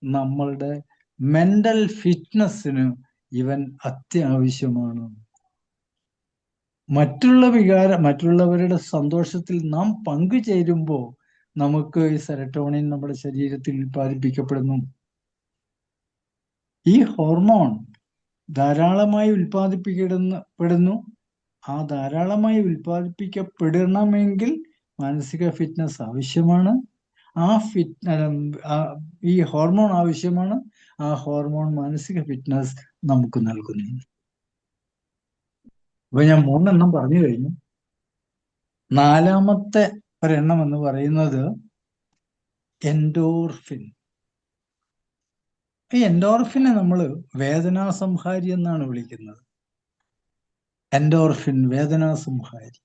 നമ്മളുടെ മെന്റൽ ഫിറ്റ്നസ്സിന് ഇവൻ അത്യാവശ്യമാണ്. മറ്റുള്ളവരുടെ സന്തോഷത്തിൽ നാം പങ്കുചേരുമ്പോൾ നമുക്ക് ഈ സെറട്ടോണിൻ നമ്മുടെ ശരീരത്തിൽ ഉൽപ്പാദിപ്പിക്കപ്പെടുന്നു. ഈ ഹോർമോൺ ധാരാളമായി ഉൽപ്പാദിപ്പിക്കപ്പെടുന്നു. ആ ധാരാളമായി ഉൽപ്പാദിപ്പിക്കപ്പെടണമെങ്കിൽ മാനസിക ഫിറ്റ്നസ് ആവശ്യമാണ്. ഈ ഹോർമോൺ ആവശ്യമാണ്. ആ ഹോർമോൺ മാനസിക ഫിറ്റ്നസ് നമുക്ക് നൽകുന്നു. അപ്പൊ ഞാൻ 3 പറഞ്ഞു കഴിഞ്ഞു. 4-മത്തെ ഒരെണ്ണം എന്ന് പറയുന്നത് എൻഡോർഫിൻ. ഈ എൻഡോർഫിനെ നമ്മൾ വേദനാസംഹാരി എന്നാണ് വിളിക്കുന്നത്. എൻഡോർഫിൻ വേദനാസംഹാരി.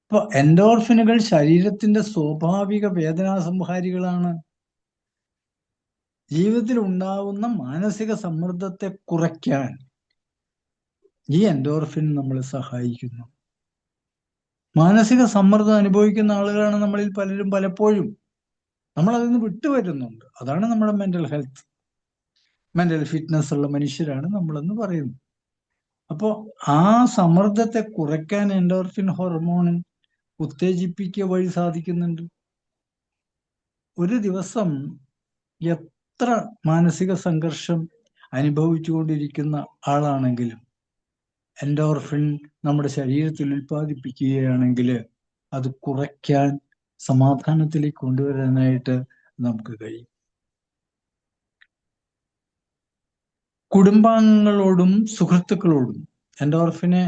ഇപ്പൊ എൻഡോർഫിനുകൾ ശരീരത്തിന്റെ സ്വാഭാവിക വേദനാസംഹാരികളാണ്. ജീവിതത്തിൽ ഉണ്ടാവുന്ന മാനസിക സമ്മർദ്ദത്തെ കുറയ്ക്കാൻ ഈ എൻഡോർഫിൻ നമ്മളെ സഹായിക്കുന്നു. മാനസിക സമ്മർദ്ദം അനുഭവിക്കുന്ന ആളുകളാണ് നമ്മളിൽ പലരും. പലപ്പോഴും നമ്മൾ അതിൽ നിന്ന് വിട്ടുവരുന്നുണ്ട്. അതാണ് നമ്മുടെ മെന്റൽ ഫിറ്റ്നസ് ഉള്ള മനുഷ്യരാണ് നമ്മളെന്ന് പറയുന്നത്. അപ്പോൾ ആ സമ്മർദ്ദത്തെ കുറയ്ക്കാൻ എൻഡോർഫിൻ ഹോർമോൺ ഉത്തേജിപ്പിക്കുക വഴി സാധിക്കുന്നുണ്ട്. ഒരു ദിവസം എത്ര മാനസിക സംഘർഷം അനുഭവിച്ചുകൊണ്ടിരിക്കുന്ന ആളാണെങ്കിലും എൻഡോർഫിൻ നമ്മുടെ ശരീരത്തിൽ ഉൽപ്പാദിപ്പിക്കുകയാണെങ്കിൽ അത് കുറയ്ക്കാൻ, സമാധാനത്തിലേക്ക് കൊണ്ടുവരാനായിട്ട് നമുക്ക് കഴിയും. കുടുംബാംഗങ്ങളോടും സുഹൃത്തുക്കളോടും എൻഡോർഫിനെ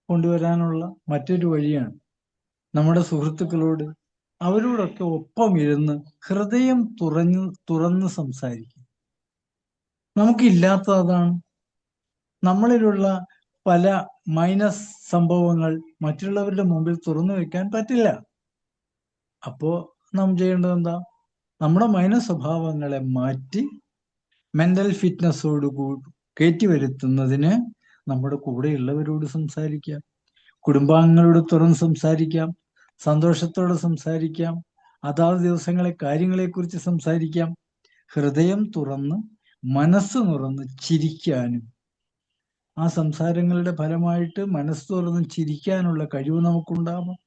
കൊണ്ടുവരാനുള്ള മറ്റൊരു വഴിയാണ് നമ്മുടെ സുഹൃത്തുക്കളോട് അവരോടൊക്കെ ഒപ്പം ഇരുന്ന് ഹൃദയം തുറന്ന് സംസാരിക്കും. നമുക്കില്ലാത്ത അതാണ്. നമ്മളിലുള്ള പല മൈനസ് സംഭവങ്ങൾ മറ്റുള്ളവരുടെ മുമ്പിൽ തുറന്നു വെക്കാൻ പറ്റില്ല. അപ്പോ നാം ചെയ്യേണ്ടത് എന്താ? നമ്മുടെ മൈനസ് സ്വഭാവങ്ങളെ മാറ്റി മെന്റൽ ഫിറ്റ്നസ്സോട് കയറ്റി വരുത്തുന്നതിന് നമ്മുടെ കൂടെയുള്ളവരോട് സംസാരിക്കാം, കുടുംബാംഗങ്ങളോട് തുറന്ന് സംസാരിക്കാം, സന്തോഷത്തോടെ സംസാരിക്കാം, അതാത് ദിവസങ്ങളെ കാര്യങ്ങളെക്കുറിച്ച് സംസാരിക്കാം. ഹൃദയം തുറന്ന് മനസ്സ് തുറന്ന് ചിരിക്കാനും ആ സംസാരങ്ങളുടെ ഫലമായിട്ട് മനസ്സ് തുറന്ന് ചിരിക്കാനുള്ള കഴിവ് നമുക്കുണ്ടാവും.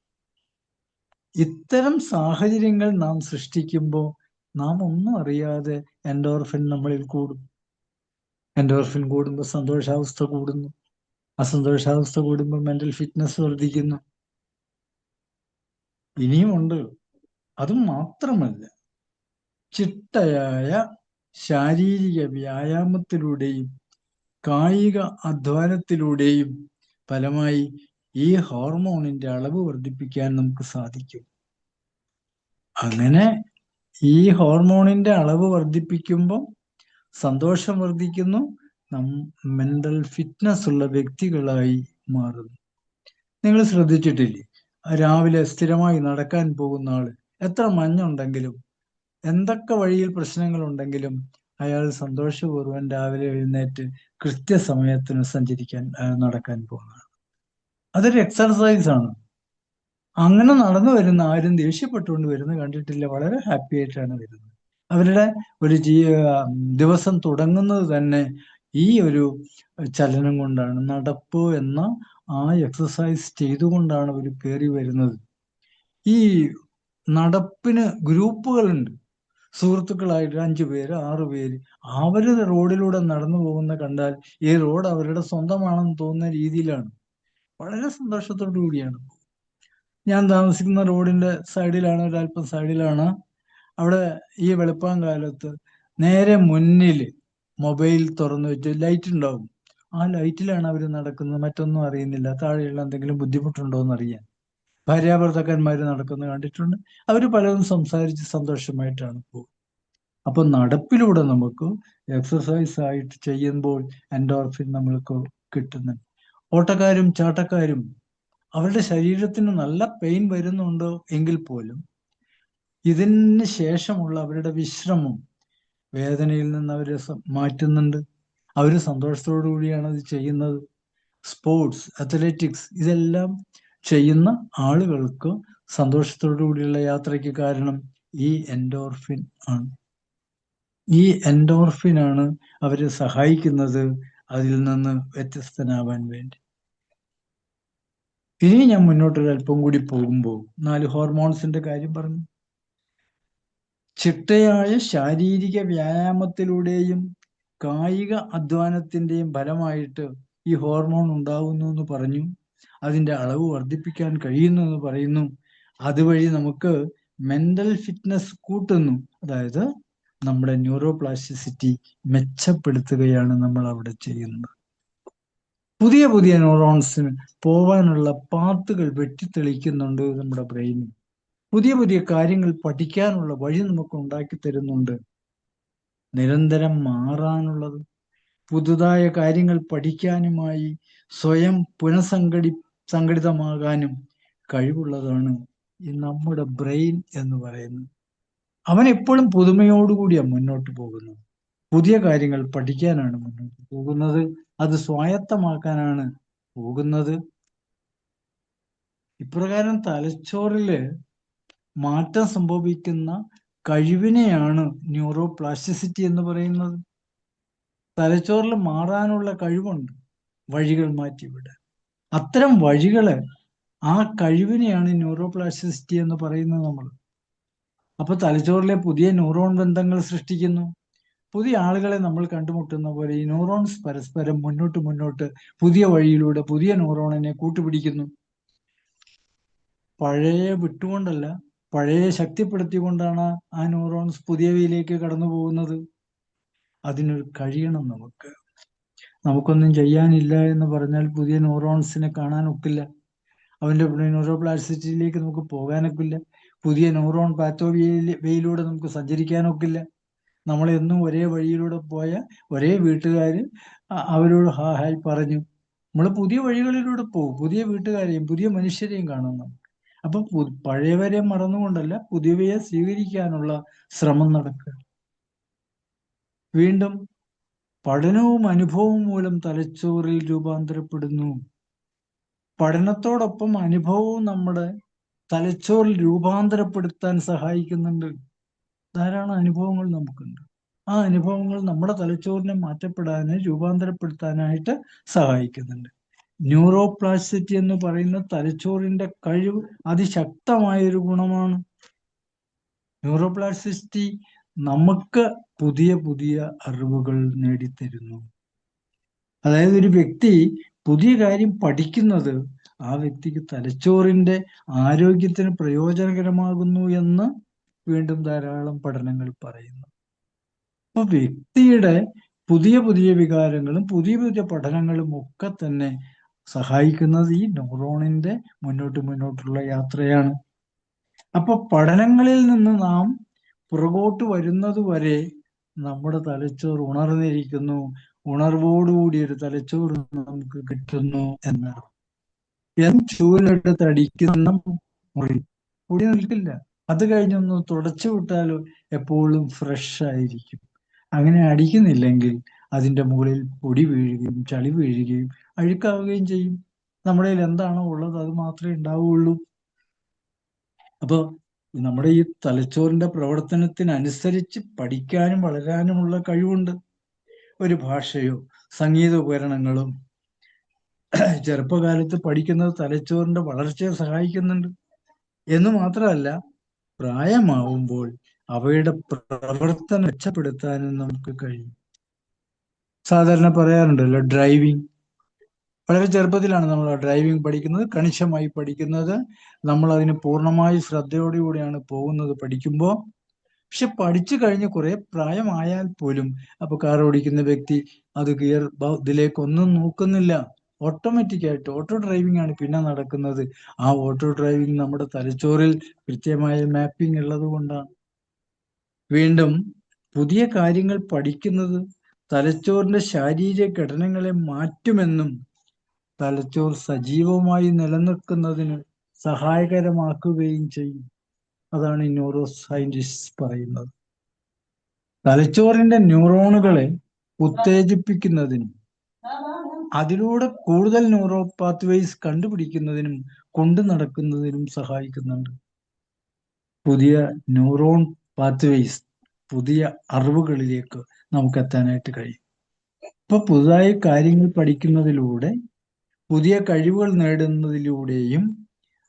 ഇത്തരം സാഹചര്യങ്ങൾ നാം സൃഷ്ടിക്കുമ്പോൾ നാം ഒന്നും അറിയാതെ എൻഡോർഫിൻ നമ്മളിൽ കൂടും. എൻഡോർഫിൻ കൂടുമ്പോൾ സന്തോഷാവസ്ഥ കൂടുന്നു. അസന്തോഷാവസ്ഥ കൂടുമ്പോൾ മെന്റൽ ഫിറ്റ്നസ് വർദ്ധിക്കുന്നു. ഇനിയുമുണ്ട്. അതും മാത്രമല്ല, ചിട്ടയായ ശാരീരിക വ്യായാമത്തിലൂടെയും കായിക അധ്വാനത്തിലൂടെയും ഫലമായി ഈ ഹോർമോണിന്റെ അളവ് വർദ്ധിപ്പിക്കാൻ നമുക്ക് സാധിക്കും. അങ്ങനെ ഈ ഹോർമോണിന്റെ അളവ് വർദ്ധിപ്പിക്കുമ്പോൾ സന്തോഷം വർദ്ധിക്കുന്നു, മെന്റൽ ഫിറ്റ്നസ് ഉള്ള വ്യക്തികളായി മാറുന്നു. നിങ്ങൾ ശ്രദ്ധിച്ചിട്ടില്ലേ, രാവിലെ സ്ഥിരമായി നടക്കാൻ പോകുന്ന ആള് എത്ര മഞ്ഞുണ്ടെങ്കിലും എന്തൊക്കെ വഴിയിൽ പ്രശ്നങ്ങളുണ്ടെങ്കിലും അയാൾ സന്തോഷപൂർവ്വം രാവിലെ എഴുന്നേറ്റ് കൃത്യസമയത്തിന് നടക്കാൻ പോകുന്നതാണ്. അതൊരു എക്സർസൈസ് ആണ്. അങ്ങനെ നടന്നു വരുന്ന ആരും ദേഷ്യപ്പെട്ടുകൊണ്ട് വരുന്നത് കണ്ടിട്ടില്ല. വളരെ ഹാപ്പി ആയിട്ടാണ് വരുന്നത്. അവരുടെ ഒരു ദിവസം തുടങ്ങുന്നത് തന്നെ ഈ ഒരു ചലനം കൊണ്ടാണ്. നടപ്പ് എന്ന ആ എക്സസൈസ് ചെയ്തുകൊണ്ടാണ് അവർ കയറി വരുന്നത്. ഈ നടപ്പിന് ഗ്രൂപ്പുകളുണ്ട്. സുഹൃത്തുക്കളായിട്ട് 5 പേര് 6 പേര്. അവര് റോഡിലൂടെ നടന്നു പോകുന്ന കണ്ടാൽ ഈ റോഡ് അവരുടെ സ്വന്തമാണെന്ന് തോന്നുന്ന രീതിയിലാണ്. വളരെ സന്തോഷത്തോടു കൂടിയാണ്. ഞാൻ താമസിക്കുന്ന റോഡിന്റെ സൈഡിലാണ്, ഒരല്പം സൈഡിലാണ്. അവിടെ ഈ വെളുപ്പാങ്കാലത്ത് നേരെ മുന്നിൽ മൊബൈൽ തുറന്നു വെച്ച് ലൈറ്റ് ഉണ്ടാവും. ആ ലൈറ്റിലാണ് അവർ നടക്കുന്നത്. മറ്റൊന്നും അറിയുന്നില്ല. താഴെയുള്ള എന്തെങ്കിലും ബുദ്ധിമുട്ടുണ്ടോ എന്ന് അറിയാൻ. ഭാര്യാഭർത്താക്കന്മാർ നടക്കുന്നത് കണ്ടിട്ടുണ്ട്. അവർ പലതും സംസാരിച്ച് സന്തോഷമായിട്ടാണ് പോകും. അപ്പൊ നടപ്പിലൂടെ നമുക്ക് എക്സസൈസ് ആയിട്ട് ചെയ്യുമ്പോൾ എൻഡോർഫിൻ നമ്മൾക്ക് കിട്ടുന്നുണ്ട്. ഓട്ടക്കാരും ചാട്ടക്കാരും അവരുടെ ശരീരത്തിന് നല്ല പെയിൻ വരുന്നുണ്ടോ എങ്കിൽ പോലും ഇതിന് ശേഷമുള്ള അവരുടെ വിശ്രമം വേദനയിൽ നിന്ന് അവരെ മാറ്റുന്നുണ്ട്. അവർ സന്തോഷത്തോടു കൂടിയാണ് അത് ചെയ്യുന്നത്. സ്പോർട്സ്, അത്ലറ്റിക്സ് ഇതെല്ലാം ചെയ്യുന്ന ആളുകൾക്ക് സന്തോഷത്തോടു കൂടിയുള്ള യാത്രയ്ക്ക് കാരണം ഈ എൻഡോർഫിൻ ആണ്. ഈ എൻഡോർഫിനാണ് അവരെ സഹായിക്കുന്നത് അതിൽ നിന്ന് വ്യത്യസ്തനാവാൻ വേണ്ടി. ഇനി ഞാൻ മുന്നോട്ടൊരു അല്പം കൂടി പോകുമ്പോൾ 4 ഹോർമോൺസിന്റെ കാര്യം പറഞ്ഞു. ചിട്ടയായ ശാരീരിക വ്യായാമത്തിലൂടെയും കായിക അധ്വാനത്തിന്റെയും ഫലമായിട്ട് ഈ ഹോർമോൺ ഉണ്ടാവുന്നു എന്ന് പറഞ്ഞു. അതിന്റെ അളവ് വർദ്ധിപ്പിക്കാൻ കഴിയുന്നു എന്ന് പറയുന്നു. അതുവഴി നമുക്ക് മെന്റൽ ഫിറ്റ്നസ് കൂട്ടുന്നു. അതായത് നമ്മുടെ ന്യൂറോപ്ലാസ്റ്റിസിറ്റി മെച്ചപ്പെടുത്തുകയാണ് നമ്മൾ അവിടെ ചെയ്യുന്നത്. പുതിയ പുതിയ ന്യൂറോൺസിന് പോവാനുള്ള പാത്തുകൾ വെട്ടിത്തെളിക്കുന്നുണ്ട് നമ്മുടെ ബ്രെയിനിൽ. പുതിയ പുതിയ കാര്യങ്ങൾ പഠിക്കാനുള്ള വഴി നമുക്ക് ഉണ്ടാക്കി തരുന്നുണ്ട്. നിരന്തരം മാറാനുള്ളത്, പുതുതായ കാര്യങ്ങൾ പഠിക്കാനുമായി സ്വയം സംഘടിതമാകാനും കഴിവുള്ളതാണ് ഈ നമ്മുടെ ബ്രെയിൻ എന്ന് പറയുന്നത്. അവൻ എപ്പോഴും പുതുമയോടുകൂടിയാണ് മുന്നോട്ട് പോകുന്നത്. പുതിയ കാര്യങ്ങൾ പഠിക്കാനാണ് മുന്നോട്ട് പോകുന്നത്. അത് സ്വായത്തമാക്കാനാണ് പോകുന്നത്. ഇപ്രകാരം തലച്ചോറില് മാറ്റം സംഭവിക്കുന്ന കഴിവിനെയാണ് ന്യൂറോപ്ലാസ്റ്റിസിറ്റി എന്ന് പറയുന്നത്. തലച്ചോറിൽ മാറാനുള്ള കഴിവുണ്ട്, വഴികൾ മാറ്റിവിടാൻ. അത്തരം വഴികള്, ആ കഴിവിനെയാണ് ന്യൂറോപ്ലാസ്റ്റിസിറ്റി എന്ന് പറയുന്നത് നമ്മൾ. അപ്പൊ തലച്ചോറിലെ പുതിയ ന്യൂറോൺ ബന്ധങ്ങൾ സൃഷ്ടിക്കുന്നു. പുതിയ ആളുകളെ നമ്മൾ കണ്ടുമുട്ടുന്ന പോലെ ഈ ന്യൂറോൺസ് പരസ്പരം മുന്നോട്ട് പുതിയ വഴിയിലൂടെ പുതിയ ന്യൂറോണിനെ കൂട്ടുപിടിക്കുന്നു. പഴയ വിട്ടുകൊണ്ടല്ല, പഴയ ശക്തിപ്പെടുത്തിക്കൊണ്ടാണ് ആ ന്യൂറോൺസ് പുതിയവയിലേക്ക് കടന്നു പോകുന്നത്. അതിനൊരു കഴിയണം നമുക്ക്. നമുക്കൊന്നും ചെയ്യാനില്ല എന്ന് പറഞ്ഞാൽ പുതിയ ന്യൂറോൺസിനെ കാണാൻ ഒക്കില്ല. അവന്റെ ന്യൂറോപ്ലാസ്റ്റിസിറ്റിയിലേക്ക് നമുക്ക് പോകാനൊക്കില്ല. പുതിയ ന്യൂറോൺ പാത്തോവേയിലൂടെ നമുക്ക് സഞ്ചരിക്കാനൊക്കില്ല. നമ്മളെന്നും ഒരേ വഴിയിലൂടെ പോയ ഒരേ വീട്ടുകാര് അവരോട് ഹായ് പറഞ്ഞു. നമ്മൾ പുതിയ വഴികളിലൂടെ പോകും, പുതിയ വീട്ടുകാരെയും പുതിയ മനുഷ്യരെയും കാണുന്നു. അപ്പൊ പഴയവരെ മറന്നുകൊണ്ടല്ല, പുതിയവയെ സ്വീകരിക്കാനുള്ള ശ്രമം നടക്കുക. വീണ്ടും പഠനവും അനുഭവവും മൂലം തലച്ചോറിൽ രൂപാന്തരപ്പെടുന്നു. പഠനത്തോടൊപ്പം അനുഭവവും നമ്മുടെ തലച്ചോറിൽ രൂപാന്തരപ്പെടുത്താൻ സഹായിക്കുന്നുണ്ട്. ധാരാളം അനുഭവങ്ങൾ നമുക്കുണ്ട്. ആ അനുഭവങ്ങൾ നമ്മുടെ തലച്ചോറിനെ രൂപാന്തരപ്പെടുത്താനായിട്ട് സഹായിക്കുന്നുണ്ട്. ന്യൂറോപ്ലാസ്റ്റിസിറ്റി എന്ന് പറയുന്ന തലച്ചോറിന്റെ കഴിവ് അതിശക്തമായൊരു ഗുണമാണ്. ന്യൂറോപ്ലാസ്റ്റിസിറ്റി നമുക്ക് പുതിയ പുതിയ അറിവുകൾ നേടിത്തരുന്നു. അതായത് ഒരു വ്യക്തി പുതിയ കാര്യം പഠിക്കുന്നത് ആ വ്യക്തിക്ക് തലച്ചോറിന്റെ ആരോഗ്യത്തിന് പ്രയോജനകരമാകുന്നു എന്ന് വീണ്ടും ധാരാളം പഠനങ്ങൾ പറയുന്നു. അപ്പൊ വ്യക്തിയുടെ പുതിയ പുതിയ വികാരങ്ങളും പുതിയ പുതിയ പഠനങ്ങളും ഒക്കെ തന്നെ സഹായിക്കുന്നത് ഈ ന്യൂറോണിന്റെ മുന്നോട്ടുള്ള യാത്രയാണ്. അപ്പൊ പഠനങ്ങളിൽ നിന്ന് നാം പുറകോട്ട് വരുന്നത് വരെ നമ്മുടെ തലച്ചോറ് ഉണർന്നിരിക്കുന്നു. ഉണർവോടുകൂടി ഒരു തലച്ചോറ് നമുക്ക് കിട്ടുന്നു എന്നാണ്. ചൂലെടുത്ത് അടിക്കുന്ന മുറി കൂടി നിൽക്കില്ല. അത് കഴിഞ്ഞൊന്ന് തുടച്ചു വിട്ടാലോ എപ്പോഴും ഫ്രഷ് ആയിരിക്കും. അങ്ങനെ അടിക്കുന്നില്ലെങ്കിൽ അതിൻ്റെ മുകളിൽ പൊടി വീഴുകയും ചളി വീഴുകയും അഴുക്കാവുകയും ചെയ്യും. നമ്മുടെ കയ്യിൽ എന്താണോ ഉള്ളത് അത് മാത്രമേ ഉണ്ടാവുകയുള്ളൂ. അപ്പോൾ നമ്മുടെ ഈ തലച്ചോറിന്റെ പ്രവർത്തനത്തിനനുസരിച്ച് പഠിക്കാനും വളരാനുമുള്ള കഴിവുണ്ട്. ഒരു ഭാഷയോ സംഗീത ഉപകരണങ്ങളും ചെറുപ്പകാലത്ത് പഠിക്കുന്നത് തലച്ചോറിന്റെ വളർച്ചയെ സഹായിക്കുന്നുണ്ട് എന്ന് മാത്രമല്ല, പ്രായമാവുമ്പോൾ അവയുടെ പ്രവർത്തനം മെച്ചപ്പെടുത്താനും നമുക്ക് കഴിയും. സാധാരണ പറയാറുണ്ടല്ലോ, ഡ്രൈവിംഗ് വളരെ ചെറുപ്പത്തിലാണ് നമ്മൾ ഡ്രൈവിംഗ് പഠിക്കുന്നത്, കണിശമായി പഠിക്കുന്നത്. നമ്മൾ അതിന് പൂർണ്ണമായി ശ്രദ്ധയോടുകൂടിയാണ് പോകുന്നത് പഠിക്കുമ്പോൾ. പക്ഷെ പഠിച്ചു കഴിഞ്ഞ് കുറെ പ്രായമായാൽ പോലും അപ്പൊ കാർ ഓടിക്കുന്ന വ്യക്തി അത് ഗിയർ ഇതിലേക്കൊന്നും നോക്കുന്നില്ല. ഓട്ടോമാറ്റിക്കായിട്ട് ഓട്ടോ ഡ്രൈവിംഗ് ആണ് പിന്നെ നടക്കുന്നത്. ആ ഓട്ടോ ഡ്രൈവിംഗ് നമ്മുടെ തലച്ചോറിൽ കൃത്യമായ മാപ്പിംഗ് ഉള്ളത് കൊണ്ടാണ്. വീണ്ടും പുതിയ കാര്യങ്ങൾ പഠിക്കുന്നത് തലച്ചോറിന്റെ ശാരീരിക ഘടനകളെ മാറ്റുമെന്നും തലച്ചോർ സജീവമായി നിലനിൽക്കുന്നതിന് സഹായകരമാക്കുകയും ചെയ്യും. അതാണ് ന്യൂറോ സയന്റിസ്റ്റ് പറയുന്നത്. തലച്ചോറിന്റെ ന്യൂറോണുകളെ ഉത്തേജിപ്പിക്കുന്നതിനും അതിലൂടെ കൂടുതൽ ന്യൂറോ പാത്വേസ് കണ്ടുപിടിക്കുന്നതിനും കൊണ്ടു നടക്കുന്നതിനും സഹായിക്കുന്നുണ്ട്. പുതിയ ന്യൂറോൺ പാത്വേസ്, പുതിയ അറിവുകളിലേക്ക് നമുക്ക് എത്താനായിട്ട് കഴിയും. ഇപ്പൊ പുതുതായി കാര്യങ്ങൾ പഠിക്കുന്നതിലൂടെ, പുതിയ കഴിവുകൾ നേടുന്നതിലൂടെയും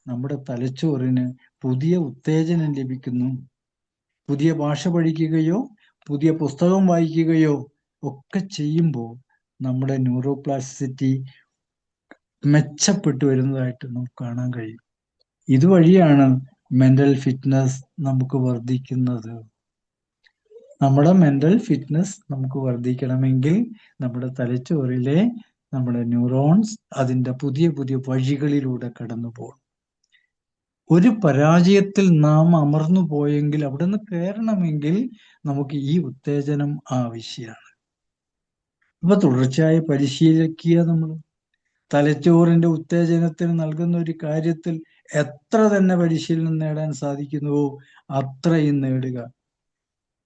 നമ്മുടെ തലച്ചോറിന് പുതിയ ഉത്തേജനം ലഭിക്കുന്നു. പുതിയ ഭാഷ പഠിക്കുകയോ പുതിയ പുസ്തകം വായിക്കുകയോ ഒക്കെ ചെയ്യുമ്പോൾ നമ്മുടെ ന്യൂറോപ്ലാസ്റ്റിസിറ്റി മെച്ചപ്പെട്ടു വരുന്നതായിട്ട് നമുക്ക് കാണാൻ കഴിയും. ഇതുവഴിയാണ് മെന്റൽ ഫിറ്റ്നസ് നമുക്ക് വർദ്ധിക്കുന്നത്. നമ്മുടെ മെന്റൽ ഫിറ്റ്നസ് നമുക്ക് വർദ്ധിക്കണമെങ്കിൽ നമ്മുടെ തലച്ചോറിലെ നമ്മുടെ ന്യൂറോൺസ് അതിൻ്റെ പുതിയ പുതിയ വഴികളിലൂടെ കടന്നു പോകണം. ഒരു പരാജയത്തിൽ നാം അമർന്നു പോയെങ്കിൽ അവിടെ നിന്ന് കയറണമെങ്കിൽ നമുക്ക് ഈ ഉത്തേജനം ആവശ്യമാണ്. അപ്പൊ തുടർച്ചയായി പരിശീലിക്കുക. നമ്മൾ തലച്ചോറിന്റെ ഉത്തേജനത്തിന് നൽകുന്ന ഒരു കാര്യത്തിൽ എത്ര തന്നെ പരിശീലനം നേടാൻ സാധിക്കുന്നുവോ അത്രയും നേടുക.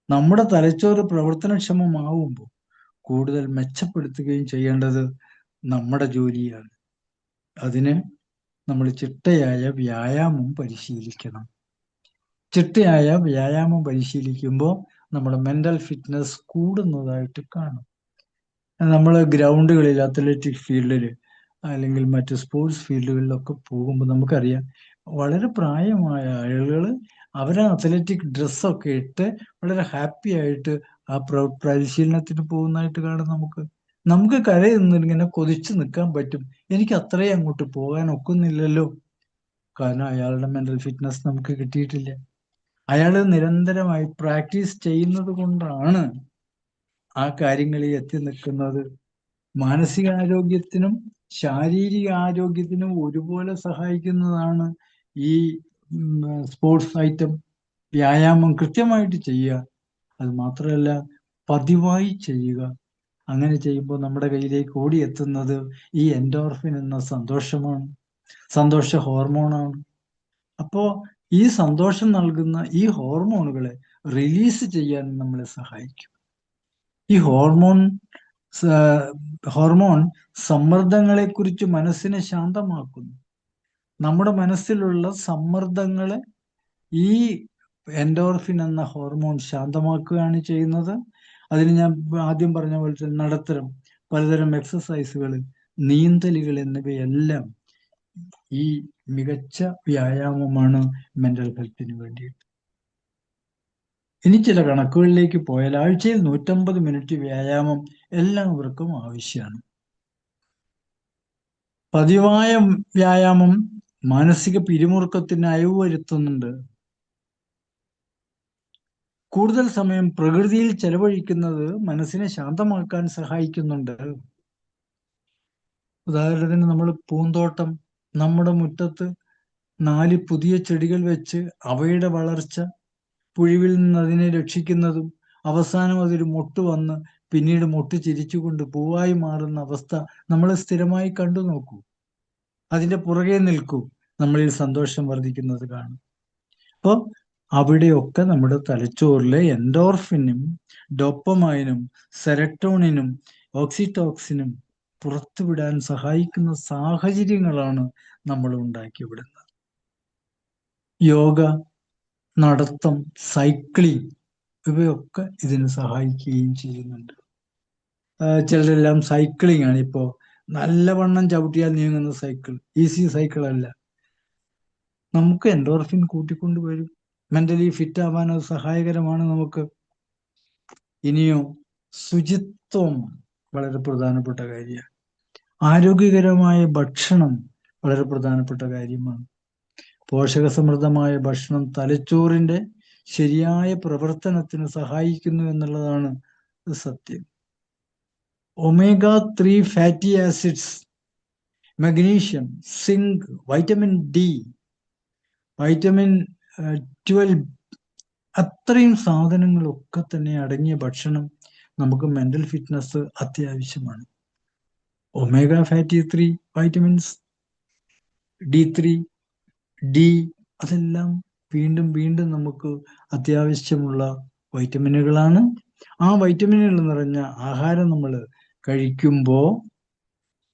നമ്മുടെ തലച്ചോറ് പ്രവർത്തനക്ഷമമാവുമ്പോൾ കൂടുതൽ മെച്ചപ്പെടുത്തുകയും ചെയ്യേണ്ടത് നമ്മുടെ ജോലിയാണ്. അതിന് നമ്മൾ ചിട്ടയായ വ്യായാമം പരിശീലിക്കണം. ചിട്ടയായ വ്യായാമം പരിശീലിക്കുമ്പോൾ നമ്മുടെ മെന്റൽ ഫിറ്റ്നസ് കൂടുന്നതായിട്ട് കാണും. നമ്മൾ ഗ്രൗണ്ടുകളിൽ, അത്ലറ്റിക് ഫീൽഡിൽ അല്ലെങ്കിൽ മറ്റ് സ്പോർട്സ് ഫീൽഡുകളിലൊക്കെ പോകുമ്പോൾ നമുക്കറിയാം, വളരെ പ്രായമായ ആളുകൾ അവരെ അത്ലറ്റിക് ഡ്രസ്സൊക്കെ ഇട്ട് വളരെ ഹാപ്പി ആയിട്ട് ആ പരിശീലനത്തിന് പോകുന്നതായിട്ട് കാണും. നമുക്ക് കരയിൽ നിന്നിങ്ങനെ കൊതിച്ചു നിൽക്കാൻ പറ്റും. എനിക്ക് അത്രയും അങ്ങോട്ട് പോകാൻ ഒക്കുന്നില്ലല്ലോ. കാരണം അയാളുടെ മെന്റൽ ഫിറ്റ്നസ് നമുക്ക് കിട്ടിയിട്ടില്ല. അയാൾ നിരന്തരമായി പ്രാക്ടീസ് ചെയ്യുന്നത് കൊണ്ടാണ് ആ കാര്യങ്ങളിൽ എത്തി നിൽക്കുന്നത്. മാനസികാരോഗ്യത്തിനും ശാരീരിക ആരോഗ്യത്തിനും ഒരുപോലെ സഹായിക്കുന്നതാണ് ഈ സ്പോർട്സ് ഐറ്റം. വ്യായാമം കൃത്യമായിട്ട് ചെയ്യുക. അത് മാത്രമല്ല, പതിവായി ചെയ്യുക. അങ്ങനെ ചെയ്യുമ്പോൾ നമ്മുടെ കയ്യിലേക്ക് ഓടിയെത്തുന്നത് ഈ എൻഡോർഫിൻ എന്ന സന്തോഷ ഹോർമോണാണ്. അപ്പോ ഈ സന്തോഷം നൽകുന്ന ഈ ഹോർമോണുകളെ റിലീസ് ചെയ്യാൻ നമ്മളെ സഹായിക്കും. ഈ ഹോർമോൺ സമ്മർദ്ദങ്ങളെക്കുറിച്ച് മനസ്സിനെ ശാന്തമാക്കുന്നു. നമ്മുടെ മനസ്സിലുള്ള സമ്മർദ്ദങ്ങളെ ഈ എൻഡോർഫിൻ എന്ന ഹോർമോൺ ശാന്തമാക്കുകയാണ് ചെയ്യുന്നത്. അതിന് ഞാൻ ആദ്യം പറഞ്ഞ പോലെ തന്നെ നടത്തരം, പലതരം എക്സസൈസുകൾ, നീന്തലുകൾ എന്നിവയെല്ലാം ഈ മികച്ച വ്യായാമമാണ് മെന്റൽ ഹെൽത്തിന് വേണ്ടിയിട്ട്. ഇനി ചില കണക്കുകളിലേക്ക് പോയാൽ ആഴ്ചയിൽ 150 മിനിറ്റ് വ്യായാമം എല്ലാവർക്കും ആവശ്യമാണ്. പതിവായ വ്യായാമം മാനസിക പിരിമുറുക്കത്തിന് അയവ് വരുത്തുന്നുണ്ട്. കൂടുതൽ സമയം പ്രകൃതിയിൽ ചെലവഴിക്കുന്നത് മനസ്സിനെ ശാന്തമാക്കാൻ സഹായിക്കുന്നുണ്ട്. ഉദാഹരണത്തിന് നമ്മൾ പൂന്തോട്ടം, നമ്മുടെ മുറ്റത്ത് 4 പുതിയ ചെടികൾ വെച്ച് അവയുടെ വളർച്ച, പുഴുവിൽ നിന്ന് അതിനെ രക്ഷിക്കുന്നതും അവസാനം അതൊരു മൊട്ട് വന്ന് പിന്നീട് മൊട്ട് ചിരിച്ചുകൊണ്ട് പൂവായി മാറുന്ന അവസ്ഥ നമ്മൾ സ്ഥിരമായി കണ്ടു നോക്കൂ. അതിന്റെ പുറകെ നിൽക്കൂ, നമ്മളിൽ സന്തോഷം വർദ്ധിക്കുന്നത് കാണും. അപ്പോൾ അവിടെയൊക്കെ നമ്മുടെ തലച്ചോറിലെ എൻഡോർഫിനും ഡോപ്പമൈനും സെറട്ടോണിനും ഓക്സിറ്റോക്സിനും പുറത്തുവിടാൻ സഹായിക്കുന്ന സാഹചര്യങ്ങളാണ് നമ്മൾ ഉണ്ടാക്കിവിടുന്നത്. യോഗ, നടത്തം, സൈക്ലിംഗ് ഇവയൊക്കെ ഇതിന് സഹായിക്കുകയും ചെയ്യുന്നുണ്ട്. ചിലരെല്ലാം സൈക്ലിംഗ് ആണ് ഇപ്പോൾ നല്ലവണ്ണം ചവിട്ടിയാൽ നീങ്ങുന്ന സൈക്കിൾ, ഈസി സൈക്കിൾ അല്ല. നമുക്ക് എൻഡോർഫിൻ കൂട്ടിക്കൊണ്ടുവരും. മെന്റലി ഫിറ്റ് ആവാൻ അത് സഹായകരമാണ് നമുക്ക്. ഇനിയോ ശുചിത്വം വളരെ പ്രധാനപ്പെട്ട കാര്യമാണ്. ആരോഗ്യകരമായ ഭക്ഷണം വളരെ പ്രധാനപ്പെട്ട കാര്യമാണ്. പോഷകസമൃദ്ധമായ ഭക്ഷണം തലച്ചോറിന്റെ ശരിയായ പ്രവർത്തനത്തിന് സഹായിക്കുന്നു എന്നുള്ളതാണ് സത്യം. omega-3 fatty acids, magnesium, zinc, vitamin D, vitamin 12 അത്രയും സാധനങ്ങളൊക്കെ തന്നെ അടങ്ങിയ ഭക്ഷണം നമുക്ക് മെന്റൽ ഫിറ്റ്നസ് അത്യാവശ്യമാണ്. Omega fatty 3, vitamins D3, D അതെല്ലാം വീണ്ടും വീണ്ടും നമുക്ക് അത്യാവശ്യമുള്ള വൈറ്റമിനുകളാണ്. ആ വൈറ്റമിനുകൾ നിറഞ്ഞ ആഹാരം നമ്മൾ കഴിക്കുമ്പോൾ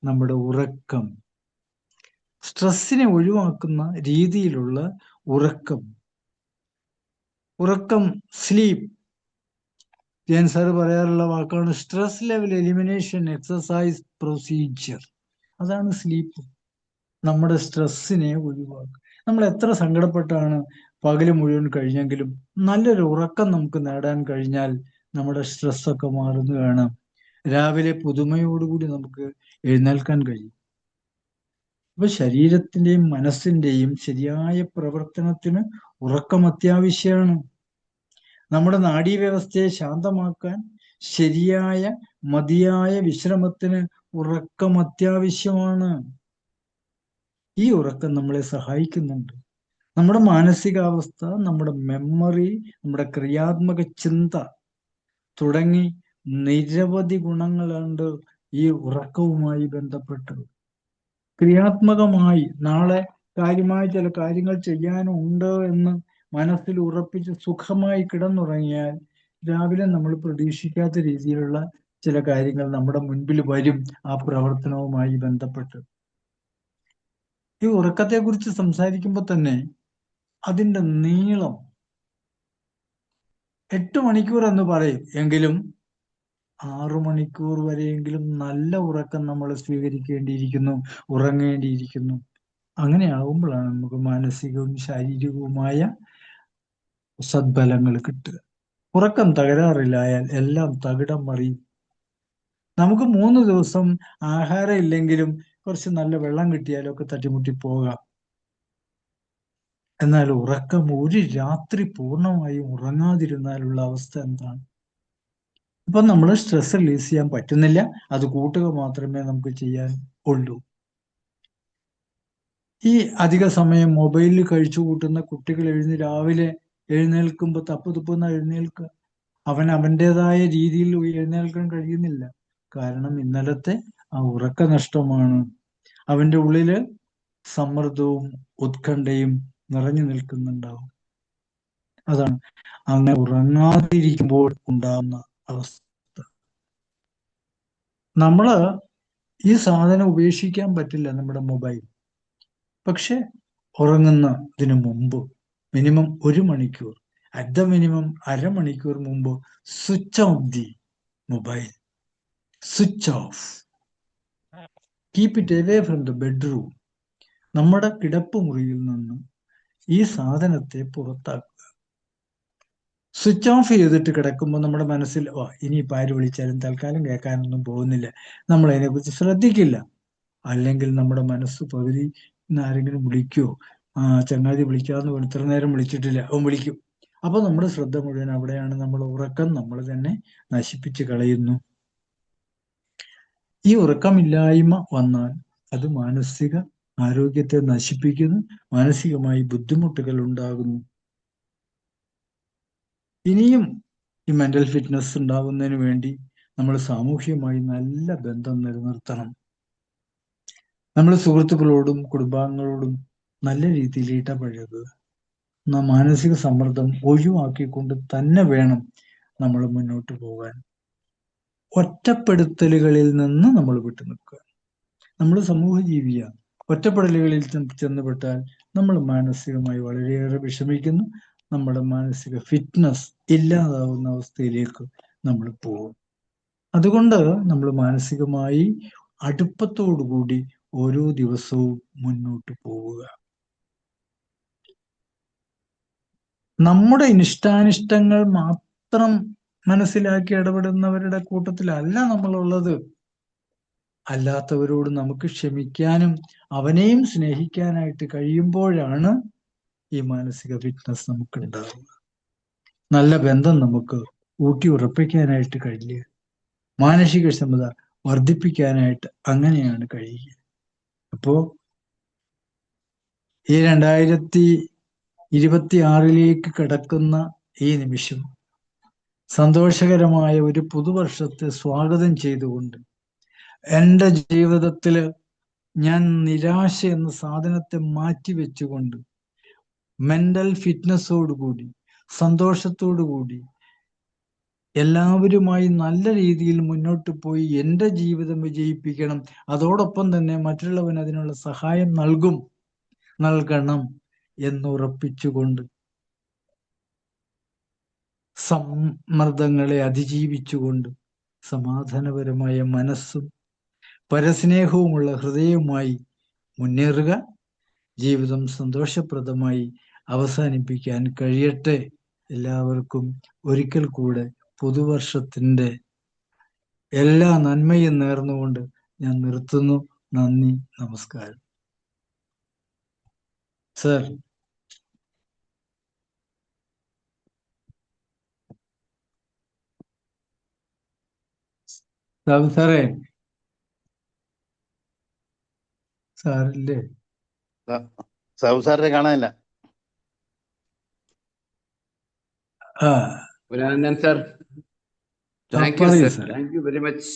നമ്മുടെ ഉറക്കം, സ്ട്രെസ്സിനെ ഒഴിവാക്കുന്ന രീതിയിലുള്ള ഉറക്കം, സ്ലീപ്പ്, ജയൻ സാറ് പറയാറുള്ള വാക്കാണ് stress level elimination exercise procedure. അതാണ് സ്ലീപ്പ്. നമ്മുടെ സ്ട്രെസ്സിനെ ഒഴിവാക്കുക. നമ്മൾ എത്ര സങ്കടപ്പെട്ടാണ് പകല് മുഴുവൻ കഴിഞ്ഞെങ്കിലും നല്ലൊരു ഉറക്കം നമുക്ക് നേടാൻ കഴിഞ്ഞാൽ നമ്മുടെ സ്ട്രെസ്സൊക്കെ മാറുന്നതാണ്. രാവിലെ പുതുമയോടുകൂടി നമുക്ക് എഴുന്നേൽക്കാൻ കഴിയും. അപ്പൊ ശരീരത്തിന്റെയും മനസ്സിന്റെയും ശരിയായ പ്രവർത്തനത്തിന് ഉറക്കം അത്യാവശ്യമാണ്. നമ്മുടെ നാഡീവ്യവസ്ഥയെ ശാന്തമാക്കാൻ ശരിയായ മതിയായ വിശ്രമത്തിന് ഉറക്കം അത്യാവശ്യമാണ്. ഈ ഉറക്കം നമ്മളെ സഹായിക്കുന്നുണ്ട്. നമ്മുടെ മാനസികാവസ്ഥ, നമ്മുടെ മെമ്മറി, നമ്മുടെ ക്രിയാത്മക ചിന്ത തുടങ്ങി നിരവധി ഗുണങ്ങളുണ്ട് ഈ ഉറക്കവുമായി ബന്ധപ്പെട്ടത്. ക്രിയാത്മകമായി നാളെ കാര്യമായ ചില കാര്യങ്ങൾ ചെയ്യാനുണ്ട് എന്ന് മനസ്സിൽ ഉറപ്പിച്ച് സുഖമായി കിടന്നുറങ്ങിയാൽ രാവിലെ നമ്മൾ പ്രതീക്ഷിക്കാത്ത രീതിയിലുള്ള ചില കാര്യങ്ങൾ നമ്മുടെ മുൻപിൽ വരും ആ പ്രവർത്തനവുമായി ബന്ധപ്പെട്ട്. ഈ ഉറക്കത്തെക്കുറിച്ച് സംസാരിക്കുമ്പോൾ തന്നെ അതിൻ്റെ നീളം 8 മണിക്കൂർ എന്ന് പറയും, എങ്കിലും 6 മണിക്കൂർ വരെയെങ്കിലും നല്ല ഉറക്കം നമ്മൾ സ്വീകരിക്കേണ്ടിയിരിക്കുന്നു, ഉറങ്ങേണ്ടിയിരിക്കുന്നു. അങ്ങനെയാകുമ്പോഴാണ് നമുക്ക് മാനസികവും ശാരീരികവുമായ സദ്ഫലങ്ങൾ കിട്ടുക. ഉറക്കം തകരാറില്ലായാൽ എല്ലാം തകിടം മറിയും. നമുക്ക് 3 ദിവസം ആഹാരം ഇല്ലെങ്കിലും കുറച്ച് നല്ല വെള്ളം കിട്ടിയാലും ഒക്കെ തട്ടിമുട്ടി പോകാം. എന്നാൽ ഉറക്കം, ഒരു രാത്രി പൂർണ്ണമായും ഉറങ്ങാതിരുന്നാലുള്ള അവസ്ഥ എന്താണ്? ഇപ്പൊ നമ്മൾ സ്ട്രെസ് റിലീസ് ചെയ്യാൻ പറ്റുന്നില്ല, അത് കൂട്ടുക മാത്രമേ നമുക്ക് ചെയ്യാൻ ഉള്ളൂ. ഈ അധിക സമയം മൊബൈലിൽ കഴിച്ചു കൂട്ടുന്ന കുട്ടികൾ രാവിലെ എഴുന്നേൽക്കുമ്പോൾ തപ്പ് തുപ്പുന്ന എഴുന്നേൽക്കുക. അവൻ്റെതായ രീതിയിൽ എഴുന്നേൽക്കാൻ കഴിയുന്നില്ല. കാരണം ഇന്നലത്തെ ആ ഉറക്ക നഷ്ടമാണ്. അവൻ്റെ ഉള്ളില് സമ്മർദ്ദവും ഉത്കണ്ഠയും നിറഞ്ഞു നിൽക്കുന്നുണ്ടാവും. അതാണ് അങ്ങനെ ഉറങ്ങാതിരിക്കുമ്പോൾ ഉണ്ടാകുന്ന അവസ്ഥ. നമ്മള് ഈ സാധനം ഉപേക്ഷിക്കാൻ പറ്റില്ല, നമ്മുടെ മൊബൈൽ. പക്ഷെ ഉറങ്ങുന്നതിന് മുമ്പ് മിനിമം 1 മണിക്കൂർ, അറ്റ് ദ മിനിമം അരമണിക്കൂർ മുമ്പ് switch off the mobile. Switch off. Keep it away from the bedroom. നമ്മുടെ കിടപ്പ് മുറിയിൽ നിന്നും ഈ സാധനത്തെ പുറത്താക്കുക. സ്വിച്ച് ഓഫ് ചെയ്തിട്ട് കിടക്കുമ്പോൾ നമ്മുടെ മനസ്സിൽ ഇനിയിപ്പോൾ ആര് വിളിച്ചാലും തൽക്കാലം കേൾക്കാനൊന്നും പോകുന്നില്ല, നമ്മൾ അതിനെക്കുറിച്ച് ശ്രദ്ധിക്കില്ല. അല്ലെങ്കിൽ നമ്മുടെ മനസ്സ് പകുതി ആരെങ്കിലും വിളിക്കുവോ, ചങ്ങാതി വിളിക്കാന്ന് പറഞ്ഞു ഇത്ര നേരം വിളിച്ചിട്ടില്ല, അവൻ വിളിക്കും. അപ്പൊ നമ്മുടെ ശ്രദ്ധ മുഴുവൻ അവിടെയാണ്. നമ്മൾ ഉറക്കം നമ്മൾ തന്നെ നശിപ്പിച്ച് കളയുന്നു. ഈ ഉറക്കമില്ലായ്മ വന്നാൽ അത് മാനസിക ആരോഗ്യത്തെ നശിപ്പിക്കുന്നു, മാനസികമായി ബുദ്ധിമുട്ടുകൾ ഉണ്ടാകുന്നു. ഇനിയും ഈ മെന്റൽ ഫിറ്റ്നസ് ഉണ്ടാകുന്നതിന് വേണ്ടി നമ്മൾ സാമൂഹികമായി നല്ല ബന്ധം നിലനിർത്തണം. നമ്മൾ സുഹൃത്തുക്കളോടും കുടുംബാംഗങ്ങളോടും നല്ല രീതിയിൽ ഇടപഴകുക. മാനസിക സമ്മർദ്ദം ഒഴിവാക്കിക്കൊണ്ട് തന്നെ വേണം നമ്മൾ മുന്നോട്ട് പോകാൻ. ഒറ്റപ്പെടുത്തലുകളിൽ നിന്ന് നമ്മൾ വിട്ടു നിൽക്കുക. നമ്മൾ സമൂഹ ജീവിയാണ്. ഒറ്റപ്പെടലുകളിൽ ചെന്നുപെട്ടാൽ നമ്മൾ മാനസികമായി വളരെയേറെ വിഷമിക്കുന്നു. നമ്മുടെ മാനസിക ഫിറ്റ്നസ് ഇല്ലാതാവുന്ന അവസ്ഥയിലേക്ക് നമ്മൾ പോകും. അതുകൊണ്ട് നമ്മൾ മാനസികമായി അടുപ്പത്തോടുകൂടി ഓരോ ദിവസവും മുന്നോട്ട് പോവുക. നമ്മുടെ ഇഷ്ടാനിഷ്ടങ്ങൾ മാത്രം മനസ്സിലാക്കി ഇടപെടുന്നവരുടെ കൂട്ടത്തിലല്ല നമ്മളുള്ളത്. അല്ലാത്തവരോട് നമുക്ക് ക്ഷമിക്കാനും അവനെയും സ്നേഹിക്കാനായിട്ട് കഴിയുമ്പോഴാണ് ഈ മാനസിക ഫിറ്റ്നസ് നമുക്ക് ഉണ്ടാവുക. നല്ല ബന്ധം നമുക്ക് ഊട്ടി ഉറപ്പിക്കാനായിട്ട് കഴിയുക. മാനസിക ക്ഷമത വർദ്ധിപ്പിക്കാനായിട്ട് അങ്ങനെയാണ് കഴിയുക. അപ്പോ ഈ 2026 കടക്കുന്ന ഈ നിമിഷം സന്തോഷകരമായ ഒരു പുതുവർഷത്തെ സ്വാഗതം ചെയ്തുകൊണ്ട്, എൻ്റെ ജീവിതത്തില് ഞാൻ നിരാശ എന്ന സാധനത്തെ മാറ്റിവെച്ചുകൊണ്ട് മെന്റൽ ഫിറ്റ്നസ്സോടുകൂടി, സന്തോഷത്തോടുകൂടി എല്ലാവരുമായി നല്ല രീതിയിൽ മുന്നോട്ട് പോയി എൻ്റെ ജീവിതം വിജയിപ്പിക്കണം. അതോടൊപ്പം തന്നെ മറ്റുള്ളവന് അതിനുള്ള സഹായം നൽകണം എന്നുറപ്പിച്ചുകൊണ്ട് സമ്മർദ്ദങ്ങളെ അതിജീവിച്ചുകൊണ്ട് സമാധാനപരമായ മനസ്സും പരസ്നേഹവുമുള്ള ഹൃദയവുമായി മുന്നേറുക. ജീവിതം സന്തോഷപ്രദമായി അവസാനിപ്പിക്കാൻ കഴിയട്ടെ. എല്ലാവർക്കും ഒരിക്കൽ കൂടെ പുതുവർഷത്തിൻ്റെ എല്ലാ നന്മയും നേർന്നുകൊണ്ട് ഞാൻ നിർത്തുന്നു. നന്ദി, നമസ്കാരം. സർ. സാറേ, സാറില്ലേ? സാബു സാറിനെ കാണാനില്ല. Sir, thank you sir, thank you very much.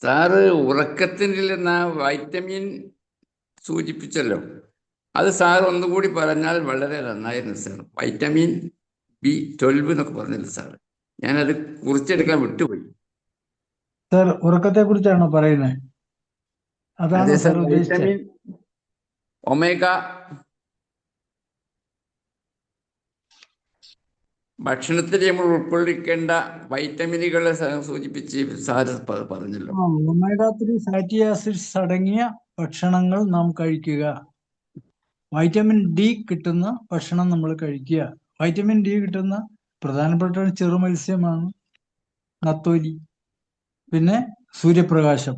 Sir ഉറക്കത്തിൽ വൈറ്റമിൻ സൂചിപ്പിച്ചല്ലോ, അത് സാർ ഒന്നുകൂടി പറഞ്ഞാൽ വളരെ നന്നായിരുന്നു സാർ. വൈറ്റമിൻ B12 എന്നൊക്കെ പറഞ്ഞില്ല സാർ, ഞാനത് കുറിച്ചെടുക്കാൻ വിട്ടുപോയി. സാർ ഉറക്കത്തെ കുറിച്ചാണോ പറയുന്നത്? അതാണ് സാർ ഉദ്ദേശിച്ചത്? വൈറ്റമിൻ ഒമേഗ ഭക്ഷണത്തിൽ നമ്മൾ ഉൾക്കൊള്ളിക്കേണ്ട വൈറ്റമിനുകളെ സൂചിപ്പിച്ച് സാറ് പറഞ്ഞല്ലോ. ഒമേഗ 3 ഫാറ്റി ആസിഡ്സ് അടങ്ങിയ ഭക്ഷണങ്ങൾ നാം കഴിക്കുക. വൈറ്റമിൻ ഡി കിട്ടുന്ന ഭക്ഷണം നമ്മൾ കഴിക്കുക. വൈറ്റമിൻ ഡി കിട്ടുന്ന പ്രധാനപ്പെട്ട ചെറു മത്സ്യമാണ് നത്തോലി. പിന്നെ സൂര്യപ്രകാശം.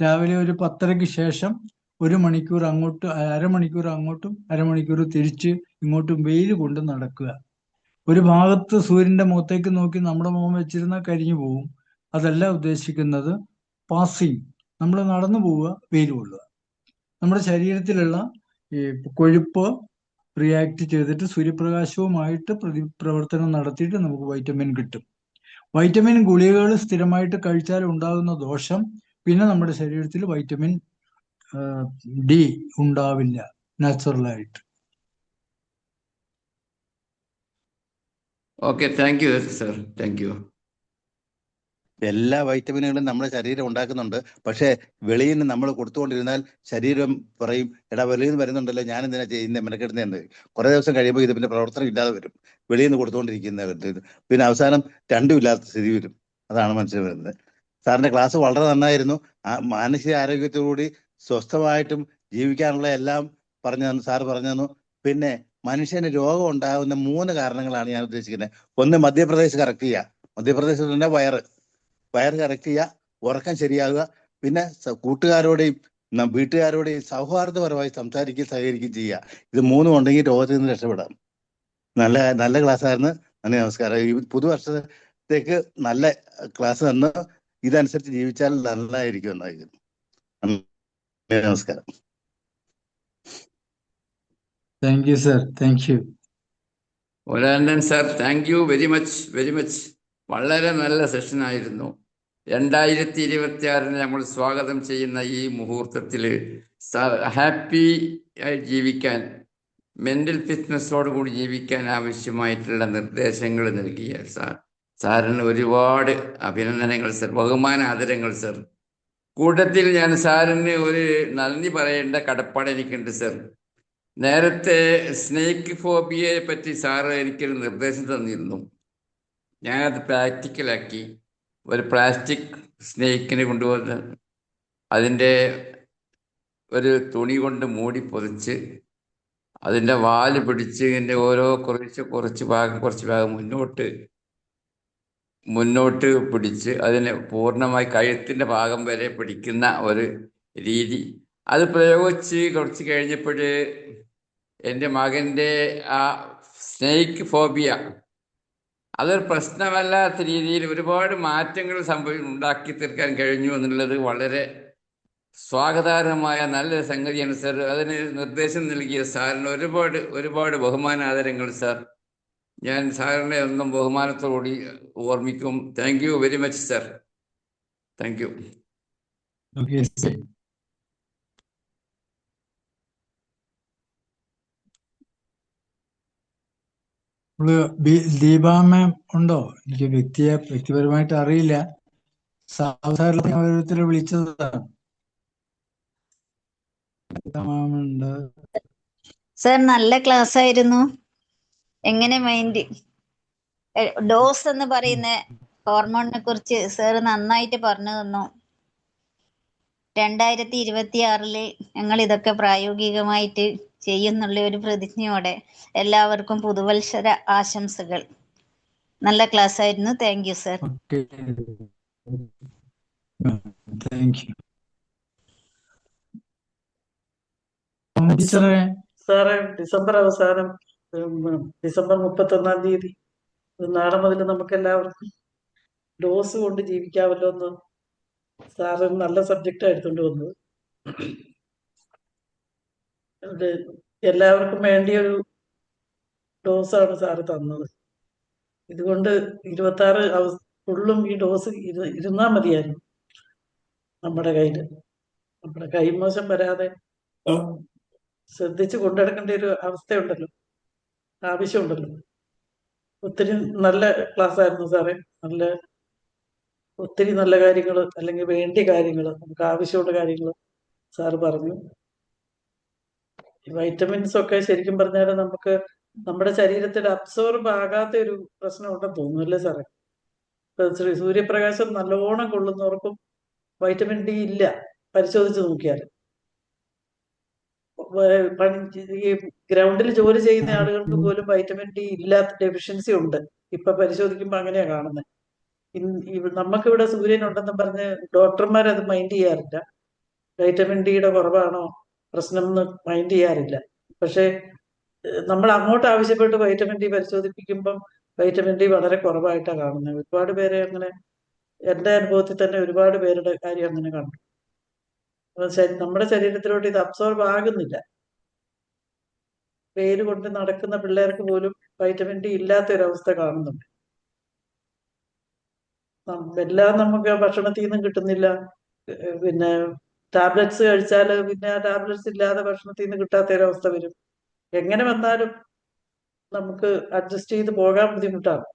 രാവിലെ ഒരു 10:30-ക്ക് ശേഷം 1 മണിക്കൂർ അങ്ങോട്ട്, അരമണിക്കൂർ അങ്ങോട്ടും അരമണിക്കൂർ തിരിച്ച് ഇങ്ങോട്ടും വെയിൽ കൊണ്ട് നടക്കുക. ഒരു ഭാഗത്ത് സൂര്യന്റെ മുഖത്തേക്ക് നോക്കി നമ്മുടെ മുഖം വെച്ചിരുന്നാൽ കരിഞ്ഞു പോവും. അതല്ല ഉദ്ദേശിക്കുന്നത്. പാസിങ്, നമ്മൾ നടന്നു പോവുക, വെയിൽ കൊള്ളുക. നമ്മുടെ ശരീരത്തിലുള്ള ഈ കൊഴുപ്പ് റിയാക്ട് ചെയ്തിട്ട് സൂര്യപ്രകാശവുമായിട്ട് പ്രവർത്തനം നടത്തിയിട്ട് നമുക്ക് വൈറ്റമിൻ കിട്ടും. വൈറ്റമിൻ ഗുളികകൾ സ്ഥിരമായിട്ട് കഴിച്ചാൽ ഉണ്ടാകുന്ന ദോഷം, പിന്നെ നമ്മുടെ ശരീരത്തിൽ വൈറ്റമിൻ ഡി ഉണ്ടാവില്ല നാച്ചുറലായിട്ട്. Okay, thank you sir, thank U. എല്ലാ വൈറ്റമിനുകളും നമ്മുടെ ശരീരം ഉണ്ടാക്കുന്നുണ്ട്. പക്ഷേ വെളിയിൽ നിന്ന് നമ്മൾ കൊടുത്തുകൊണ്ടിരുന്നാൽ ശരീരം പറയും, എടാ വെളിയിൽ നിന്ന് വരുന്നുണ്ടല്ലോ, ഞാൻ എന്തിനാ ചെയ്യുന്നത്, മെനക്കെടുന്നതെന്ന്. കുറേ ദിവസം കഴിയുമ്പോൾ ഇത് പിന്നെ പ്രവർത്തനം ഇല്ലാതെ വരും. വെളിയിൽ നിന്ന് കൊടുത്തുകൊണ്ടിരിക്കുന്ന പിന്നെ അവസാനം രണ്ടും ഇല്ലാത്ത സ്ഥിതി വരും. അതാണ് മനസ്സിൽ വരുന്നത്. സാറിന്റെ ക്ലാസ് വളരെ നന്നായിരുന്നു. മാനസിക ആരോഗ്യത്തോടുകൂടി സ്വസ്ഥമായിട്ടും ജീവിക്കാനുള്ള എല്ലാം സാറ് പറഞ്ഞു തന്നു. പിന്നെ മനുഷ്യന് രോഗം ഉണ്ടാകുന്ന 3 കാരണങ്ങളാണ് ഞാൻ ഉദ്ദേശിക്കുന്നത്. ഒന്ന്, മധ്യപ്രദേശ് കറക്റ്റ് ചെയ്യുക. മധ്യപ്രദേശിൽ തന്നെ വയറ് കറക്റ്റ് ചെയ്യുക, ഉറക്കം ശരിയാകുക, പിന്നെ കൂട്ടുകാരോടെയും വീട്ടുകാരോടെയും സൗഹാർദ്ദപരമായി സംസാരിക്കുകയും സഹകരിക്കുകയും ചെയ്യുക. ഇത് 3 ഉണ്ടെങ്കിൽ രോഗത്തിൽ നിന്ന് രക്ഷപ്പെടാം. നല്ല ക്ലാസ് ആയിരുന്നു. നന്ദി, നമസ്കാരം. ഈ പുതുവർഷത്തേക്ക് നല്ല ക്ലാസ് തന്ന് ഇതനുസരിച്ച് ജീവിച്ചാൽ നല്ലതായിരിക്കും എന്നായിരുന്നു. നമസ്കാരം. Thank you sir, thank you. Sir, thank you very much, very much. വളരെ നല്ല സെഷൻ ആയിരുന്നു. 2026 നമ്മൾ സ്വാഗതം ചെയ്യുന്ന ഈ മുഹൂർത്തത്തിൽ ഹാപ്പി ആയി ജീവിക്കാൻ, മെന്റൽ ഫിറ്റ്നസ്സോടുകൂടി ജീവിക്കാൻ ആവശ്യമായിട്ടുള്ള നിർദ്ദേശങ്ങൾ നൽകിയ സാറിന് ഒരുപാട് അഭിനന്ദനങ്ങൾ സർ, ബഹുമാന ആദരങ്ങൾ സർ. കൂട്ടത്തിൽ ഞാൻ സാറിന് ഒരു നന്ദി പറയേണ്ട കടപ്പാട് എനിക്കുണ്ട് സർ. നേരത്തെ സ്നേക്ക് ഫോബിയയെ പറ്റി സാറ് എനിക്കൊരു നിർദ്ദേശം തന്നിരുന്നു. ഞാനത് പ്രാക്ടിക്കലാക്കി. ഒരു പ്ലാസ്റ്റിക് സ്നേക്കിനെ കൊണ്ടുവന്ന് അതിൻ്റെ ഒരു തുണി കൊണ്ട് മൂടി പൊതിച്ച് അതിൻ്റെ വാല് പിടിച്ച് ഇതിൻ്റെ ഓരോ കുറച്ച് ഭാഗം മുന്നോട്ട് പിടിച്ച് അതിനെ പൂർണ്ണമായി കഴുത്തിൻ്റെ ഭാഗം വരെ പിടിക്കുന്ന ഒരു രീതി, അത് പ്രയോഗിച്ച് കുറച്ച് കഴിഞ്ഞപ്പോൾ എൻ്റെ മകൻ്റെ ആ സ്നേക്ക് ഫോബിയ അതൊരു പ്രശ്നമല്ലാത്ത രീതിയിൽ ഒരുപാട് മാറ്റങ്ങൾ ഉണ്ടാക്കി തീർക്കാൻ കഴിഞ്ഞു എന്നുള്ളത് വളരെ സ്വാഗതാർഹമായ നല്ലൊരു സംഗതിയാണ് സർ. അതിന് നിർദ്ദേശം നൽകിയ സാറിന് ഒരുപാട് ബഹുമാനാദരങ്ങൾ സർ. ഞാൻ സാറിനെ ഒന്നും ബഹുമാനത്തോടുകൂടി ഓർമ്മിക്കും. Thank you very much sir. Thank you. Deepa ma'am ഉണ്ടോ? എനിക്ക് വ്യക്തിപരമായിട്ട് അറിയില്ല. സാധാരണ ഓരോരുത്തർ വിളിച്ചതാണ്. മാം ഉണ്ട്. സർ നല്ല ക്ലാസ് ആയിരുന്നു. എങ്ങനെ മൈൻഡ് ഡോസ് എന്ന് പറയുന്ന ഹോർമോണിനെ കുറിച്ച് സർ നന്നായിട്ട് പറഞ്ഞു തന്നു. 2026 ഞങ്ങൾ ഇതൊക്കെ പ്രായോഗികമായിട്ട് ചെയ്യുന്നുള്ള ഒരു പ്രതിജ്ഞയോടെ എല്ലാവർക്കും പുതുവത്സര ആശംസകൾ. നല്ല ക്ലാസ് ആയിരുന്നു. Thank you sir. Okay, thank you ടീച്ചറെ. സാറേ, ഡിസംബർ അവസാനം ഡിസംബർ 31 നാളെ മുതൽ നമുക്ക് എല്ലാവർക്കും ഡോസ് കൊണ്ട് ജീവിക്കാമല്ലോ എന്ന് സാറ് നല്ല സബ്ജക്റ്റാ എടുത്തുകൊണ്ട് വന്നത്. അത് എല്ലാവർക്കും വേണ്ടിയൊരു ഡോസാണ് സാറ് തന്നത്. ഇതുകൊണ്ട് 26 ഫുള്ളും ഈ ഡോസ് ഇരുന്നാ മതിയായിരുന്നു നമ്മുടെ കയ്യില്. നമ്മുടെ കൈമോശം വരാതെ ശ്രദ്ധിച്ച് കൊണ്ടുനടക്കേണ്ട ഒരു അവസ്ഥയുണ്ടല്ലോ, ആവശ്യമുണ്ടല്ലോ. ഒത്തിരി നല്ല ക്ലാസ് ആയിരുന്നു സാറേ. ഒത്തിരി നല്ല കാര്യങ്ങൾ, അല്ലെങ്കിൽ വേണ്ടിയ കാര്യങ്ങൾ, നമുക്ക് ആവശ്യമുള്ള കാര്യങ്ങൾ സാറ് പറഞ്ഞു. വൈറ്റമിൻസ് ഒക്കെ ശരിക്കും പറഞ്ഞാൽ നമുക്ക് നമ്മുടെ ശരീരത്തിൽ അബ്സോർബ് ആകാത്ത ഒരു പ്രശ്നം ഉണ്ടെന്ന് തോന്നുന്നു, അല്ലേ സാറേ? ഇപ്പൊ സൂര്യപ്രകാശം നല്ലോണം കൊള്ളുന്നവർക്കും വൈറ്റമിൻ ഡി ഇല്ല, പരിശോധിച്ച് നോക്കിയാൽ. ഈ ഗ്രൗണ്ടിൽ ജോലി ചെയ്യുന്ന ആളുകൾക്ക് പോലും വൈറ്റമിൻ ഡി ഇല്ലാത്ത ഡെഫിഷ്യൻസി ഉണ്ട്. ഇപ്പൊ പരിശോധിക്കുമ്പോ അങ്ങനെയാ കാണുന്നത്. നമുക്കിവിടെ സൂര്യൻ ഉണ്ടെന്ന് പറഞ്ഞ് ഡോക്ടർമാർ അത് മൈൻഡ് ചെയ്യാറില്ല. വൈറ്റമിൻ ഡിയുടെ കുറവാണോ പ്രശ്നം എന്ന് മൈൻഡ് ചെയ്യാറില്ല. പക്ഷെ നമ്മൾ അങ്ങോട്ട് ആവശ്യപ്പെട്ട് വൈറ്റമിൻ ഡി പരിശോധിപ്പിക്കുമ്പം വൈറ്റമിൻ ഡി വളരെ കുറവായിട്ടാണ് കാണുന്നത്. ഒരുപാട് പേരെ അങ്ങനെ, എന്റെ അനുഭവത്തിൽ തന്നെ ഒരുപാട് പേരുടെ കാര്യം അങ്ങനെ കണ്ടു. നമ്മുടെ ശരീരത്തിലോട്ട് ഇത് അബ്സോർബ് ആകുന്നില്ല. വെയിൽ കൊണ്ട് നടക്കുന്ന പിള്ളേർക്ക് പോലും വൈറ്റമിൻ ഡി ഇല്ലാത്തൊരവസ്ഥ കാണുന്നുണ്ട്. എല്ലാം നമുക്ക് ഭക്ഷണത്തിൽ നിന്നും കിട്ടുന്നില്ല. പിന്നെ ടാബ്ലറ്റ്സ് കഴിച്ചാൽ പിന്നെ ആ ടാബ്ലറ്റ്സ് ഇല്ലാതെ ഭക്ഷണത്തിൽ നിന്ന് കിട്ടാത്തൊരവസ്ഥ വരും. എങ്ങനെ വന്നാലും നമുക്ക് അഡ്ജസ്റ്റ് ചെയ്ത് പോകാൻ ബുദ്ധിമുട്ടാണ്.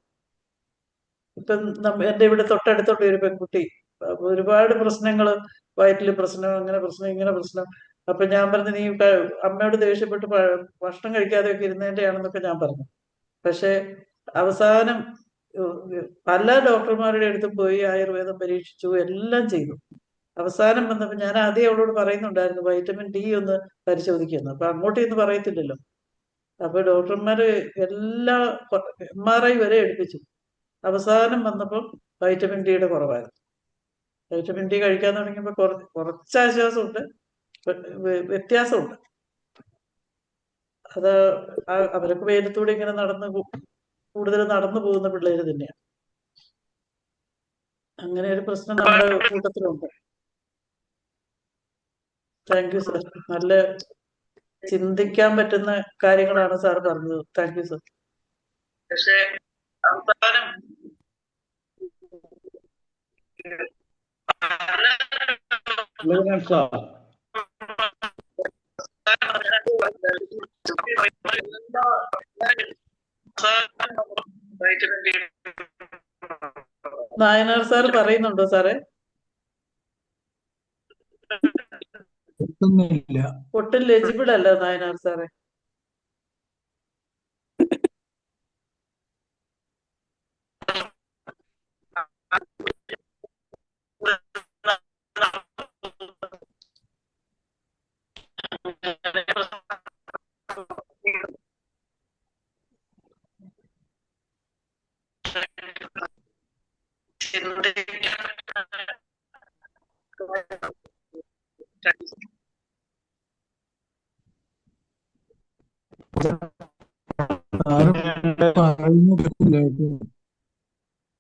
ഇപ്പം എൻ്റെ ഇവിടെ തൊട്ടടുത്തുള്ള ഒരു പെൺകുട്ടി ഒരുപാട് പ്രശ്നങ്ങൾ, വയറ്റിൽ പ്രശ്നം, അങ്ങനെ പ്രശ്നം, ഇങ്ങനെ പ്രശ്നം. അപ്പൊ ഞാൻ പറഞ്ഞു, നീ അമ്മയോട് ദേഷ്യപ്പെട്ട് ഭക്ഷണം കഴിക്കാതെയൊക്കെ ഇരുന്നതിൻ്റെ ആണെന്നൊക്കെ ഞാൻ പറഞ്ഞു. പക്ഷെ അവസാനം പല ഡോക്ടർമാരുടെ അടുത്തും പോയി ആയുർവേദം പരീക്ഷിച്ചു, എല്ലാം ചെയ്തു. അവസാനം വന്നപ്പോൾ ഞാൻ ആദ്യം അവളോട് പറയുന്നുണ്ടായിരുന്നു വൈറ്റമിൻ ഡി ഒന്ന് പരിശോധിക്കുന്നു. അപ്പൊ അങ്ങോട്ട് ഇന്ന് പറയത്തില്ലല്ലോ. അപ്പൊ ഡോക്ടർമാര് എല്ലാ MRI വരെ എടുപ്പിച്ചു. അവസാനം വന്നപ്പോൾ വൈറ്റമിൻ ഡിയുടെ കുറവായിരുന്നു. വൈറ്റമിൻ ഡി കഴിക്കാൻ തുടങ്ങിയപ്പോൾ കുറച്ച് ആശ്വാസമുണ്ട്, വ്യത്യാസമുണ്ട്. അത് അവരൊക്കെ വെയിലത്തൂടെ ഇങ്ങനെ കൂടുതൽ നടന്നു പോകുന്ന പിള്ളേര് തന്നെയാണ്. അങ്ങനെ ഒരു പ്രശ്നം നമ്മുടെ കൂട്ടത്തിലുണ്ട്. Thank you sir. നല്ല ചിന്തിക്കാൻ പറ്റുന്ന കാര്യങ്ങളാണ് സാർ പറഞ്ഞത്. Thank you sir. പക്ഷേ അവസാനം നായനാർ സാർ പറയുന്നുണ്ടോ സാറേ? ഒട്ടും ലെജിബിൾ അല്ല നായനാർ സാറേ.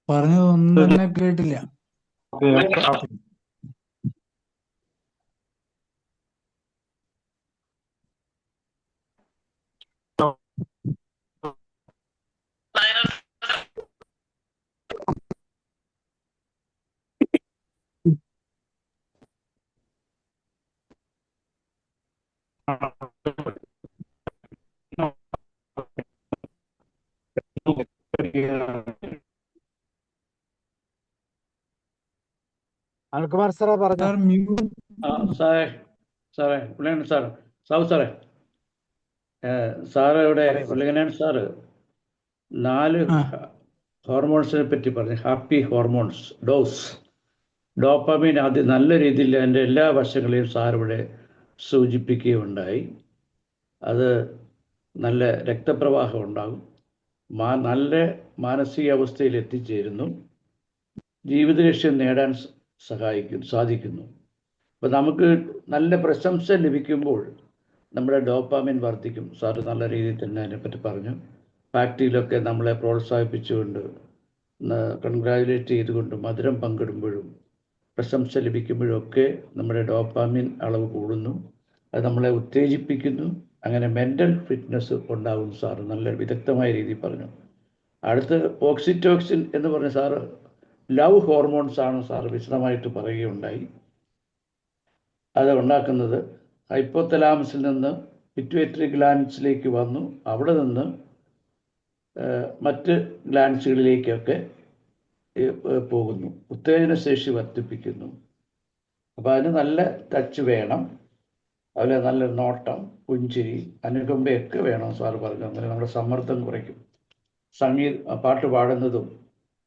പറഞ്ഞതൊന്നും തന്നെ കേട്ടില്ല. അനിൽകുമാർ സാറേ പറഞ്ഞു. Sir mute. സാറേ പുള്ളിയാണ് സാബു സാറേ, സാറ് ഇവിടെ പുള്ളിങ്ങനാണ് സാറ് 4 ഹോർമോൺസിനെ പറ്റി പറഞ്ഞു. ഹാപ്പി ഹോർമോൺസ്, ഡോപ്പാമീൻ ആദ്യം നല്ല രീതിയിൽ അതിൻ്റെ എല്ലാ വശങ്ങളെയും സാർ ഇവിടെ സൂചിപ്പിക്കുകയുണ്ടായി. അത് നല്ല രക്തപ്രവാഹം ഉണ്ടാകും, നല്ല മാനസികാവസ്ഥയിൽ എത്തിച്ചേരുന്നു, ജീവിത ലക്ഷ്യം നേടാൻ സാധിക്കുന്നു. അപ്പോൾ നമുക്ക് നല്ല പ്രശംസ ലഭിക്കുമ്പോൾ നമ്മുടെ ഡോപ്പാമിൻ വർദ്ധിക്കും. സാറ് നല്ല രീതിയിൽ തന്നെ അതിനെപ്പറ്റി പറഞ്ഞു. ഫാക്ടറിയിലൊക്കെ നമ്മളെ പ്രോത്സാഹിപ്പിച്ചുകൊണ്ട്, കൺഗ്രാജുലേറ്റ് ചെയ്തുകൊണ്ട്, മധുരം പങ്കിടുമ്പോഴും പ്രശംസ ലഭിക്കുമ്പോഴും ഒക്കെ നമ്മുടെ ഡോപ്പാമിൻ അളവ് കൂടുന്നു. അത് നമ്മളെ ഉത്തേജിപ്പിക്കുന്നു. അങ്ങനെ മെൻ്റൽ ഫിറ്റ്നസ് ഉണ്ടാകും. സാറ് നല്ല വിദഗ്ധമായ രീതിയിൽ പറഞ്ഞു. അടുത്ത് ഓക്സിറ്റോക്സിൻ എന്ന് പറഞ്ഞ സാറ് ലവ് ഹോർമോൺസ് ആണ് സാറ് വിശദമായിട്ട് പറയുകയുണ്ടായി. അത് ഉണ്ടാക്കുന്നത് ഹൈപ്പോതലാമസിൽ നിന്ന് പിറ്റ്യൂട്ടറി ഗ്ലാൻഡ്സിലേക്ക് വന്നു, അവിടെ നിന്ന് മറ്റ് ഗ്ലാൻഡ്സുകളിലേക്കൊക്കെ പോകുന്നു, ഉത്തേജന ശേഷി വർദ്ധിപ്പിക്കുന്നു. അപ്പോൾ അതിന് നല്ല ടച്ച് വേണം, അതുപോലെ നല്ല നോട്ടം, പുഞ്ചിരി, അനുകമ്പയൊക്കെ വേണം സാറ് പറഞ്ഞു. അങ്ങനെ നമ്മുടെ സമ്മർദ്ദം കുറയ്ക്കും. പാട്ട് പാടുന്നതും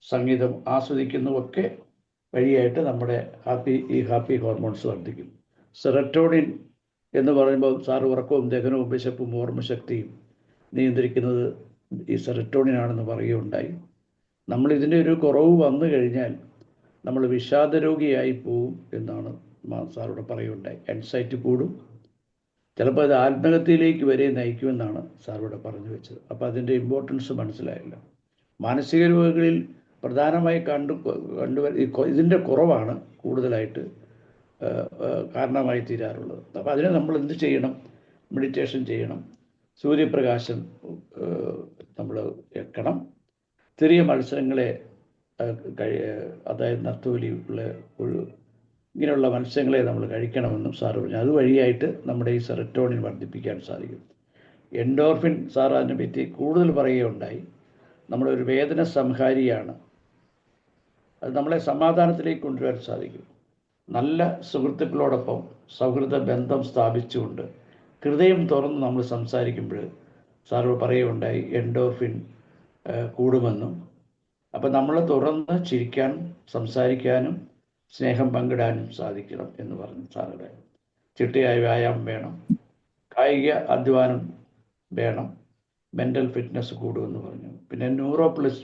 സംഗീതം ആസ്വദിക്കുന്നതുമൊക്കെ വഴിയായിട്ട് നമ്മുടെ ഹാപ്പി ഹോർമോൺസ് വർദ്ധിക്കും. സെറട്ടോണിൻ എന്ന് പറയുമ്പോൾ സാറ് ഉറക്കവും ദഹനവും വിശപ്പും ഓർമ്മശക്തിയും നിയന്ത്രിക്കുന്നത് ഈ സെറട്ടോണിനാണെന്ന് പറയുകയുണ്ടായി. നമ്മളിതിൻ്റെ ഒരു കുറവ് വന്നു കഴിഞ്ഞാൽ നമ്മൾ വിഷാദരോഗിയായി പോവും എന്നാണ് സാറിവിടെ പറയുകയുണ്ടായി. ആൻസൈറ്റി കൂടും, ചിലപ്പോൾ അത് ആത്മഹത്യയിലേക്ക് വരെ നയിക്കുമെന്നാണ് സാറിവിടെ പറഞ്ഞു വെച്ചത്. അപ്പോൾ അതിൻ്റെ ഇമ്പോർട്ടൻസ് മനസ്സിലായില്ല. മാനസിക രോഗങ്ങളിൽ പ്രധാനമായി ഇതിൻ്റെ കുറവാണ് കൂടുതലായിട്ട് കാരണമായി തീരാറുള്ളത്. അപ്പോൾ അതിന് നമ്മൾ എന്ത് ചെയ്യണം? മെഡിറ്റേഷൻ ചെയ്യണം, സൂര്യപ്രകാശം നമ്മൾ വെക്കണം, ചെറിയ മത്സ്യങ്ങളെ അതായത് നത്തോലിയുള്ള ഇങ്ങനെയുള്ള മത്സ്യങ്ങളെ നമ്മൾ കഴിക്കണമെന്നും സാറ് പറഞ്ഞു. അതുവഴിയായിട്ട് നമ്മുടെ ഈ സെറട്ടോണിൻ വർദ്ധിപ്പിക്കാൻ സാധിക്കും. എൻഡോർഫിൻ സാർ അതിനെ പറ്റി കൂടുതൽ പറയുകയുണ്ടായി. നമ്മുടെ ഒരു വേദന സംഹാരിയാണ്. അത് നമ്മളെ സമാധാനത്തിലേക്ക് കൊണ്ടുവരാൻ സാധിക്കും. നല്ല സുഹൃത്തുക്കളോടൊപ്പം സൗഹൃദ ബന്ധം സ്ഥാപിച്ചുകൊണ്ട് ഹൃദയം തുറന്ന് നമ്മൾ സംസാരിക്കുമ്പോൾ സാറ് പറയുകയുണ്ടായി എൻഡോർഫിൻ കൂടുമെന്നും. അപ്പം നമ്മൾ തുറന്ന് ചിരിക്കാനും സംസാരിക്കാനും സ്നേഹം പങ്കിടാനും സാധിക്കണം എന്ന് പറഞ്ഞു സാറുടെ. ചിട്ടയായ വ്യായാമം വേണം, കായിക അധ്വാനം വേണം, മെൻ്റൽ ഫിറ്റ്നസ് കൂടുമെന്ന് പറഞ്ഞു. പിന്നെ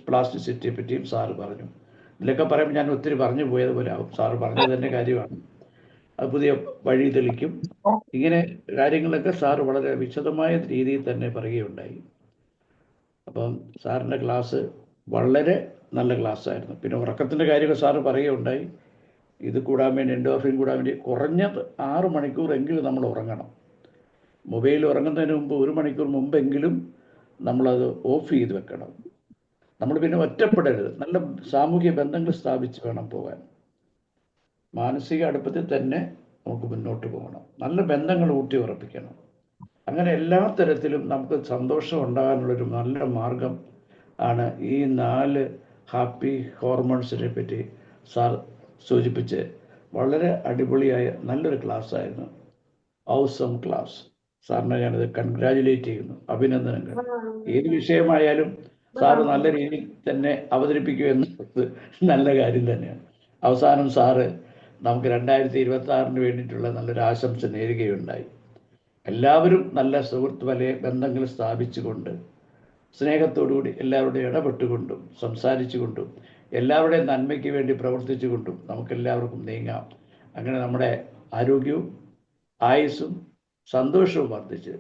പ്ലാസ്റ്റിസിറ്റിയെ പറ്റിയും സാറ് പറഞ്ഞു. ഇതിലൊക്കെ പറയുമ്പോൾ ഞാൻ ഒത്തിരി പറഞ്ഞു പോയതുപോലെ ആവും. സാറ് പറഞ്ഞത് തന്നെ കാര്യമാണ്. അത് പുതിയ വഴി തെളിക്കും. ഇങ്ങനെ കാര്യങ്ങളൊക്കെ സാറ് വളരെ വിശദമായ രീതിയിൽ തന്നെ പറയുകയുണ്ടായി. അപ്പം സാറിൻ്റെ ക്ലാസ് വളരെ നല്ല ക്ലാസ്സായിരുന്നു. പിന്നെ ഉറക്കത്തിൻ്റെ കാര്യമൊക്കെ സാറ് പറയുകയുണ്ടായി. ഇത് കൂടാൻ വേണ്ടി, എൻഡോർഫിൻ കൂടാൻ വേണ്ടി കുറഞ്ഞത് 6 മണിക്കൂറെങ്കിലും നമ്മൾ ഉറങ്ങണം. മൊബൈൽ ഉറങ്ങുന്നതിന് മുമ്പ് 1 മണിക്കൂർ മുമ്പെങ്കിലും നമ്മളത് ഓഫ് ചെയ്ത് വെക്കണം. നമ്മൾ പിന്നെ ഒറ്റപ്പെടരുത്, നല്ല സാമൂഹിക ബന്ധങ്ങൾ സ്ഥാപിച്ച് വേണം പോകാൻ. മാനസിക അടുപ്പത്തിൽ തന്നെ നമുക്ക് മുന്നോട്ട് പോകണം, നല്ല ബന്ധങ്ങൾ ഊട്ടി ഉറപ്പിക്കണം. അങ്ങനെ എല്ലാ തരത്തിലും നമുക്ക് സന്തോഷം ഉണ്ടാകാനുള്ളൊരു നല്ല മാർഗം ആണ് ഈ 4 ഹാപ്പി ഹോർമോൺസിനെ പറ്റി സാർ സൂചിപ്പിച്ച് വളരെ അടിപൊളിയായ നല്ലൊരു ക്ലാസ്സായിരുന്നു. ഔസം ക്ലാസ്. സാറിനെ ഞാനത് കൺഗ്രാജുലേറ്റ് ചെയ്യുന്നു, അഭിനന്ദനങ്ങൾ. ഏത് വിഷയമായാലും സാറ് നല്ല രീതിയിൽ തന്നെ അവതരിപ്പിക്കുമെന്നത് നല്ല കാര്യം തന്നെയാണ്. അവസാനം സാറ് നമുക്ക് 2026 വേണ്ടിയിട്ടുള്ള നല്ലൊരു ആശംസ നേരുകയുണ്ടായി. എല്ലാവരും നല്ല സുഹൃത്ത് ബന്ധങ്ങൾ സ്ഥാപിച്ചുകൊണ്ട് സ്നേഹത്തോടുകൂടി എല്ലാവരുടെയും ഇടപെട്ടുകൊണ്ടും സംസാരിച്ചുകൊണ്ടും എല്ലാവരുടെയും നന്മയ്ക്ക് വേണ്ടി പ്രവർത്തിച്ചുകൊണ്ടും നമുക്കെല്ലാവർക്കും നീങ്ങാം. അങ്ങനെ നമ്മുടെ ആരോഗ്യവും ആയുസ്സും സന്തോഷവും വർദ്ധിച്ച്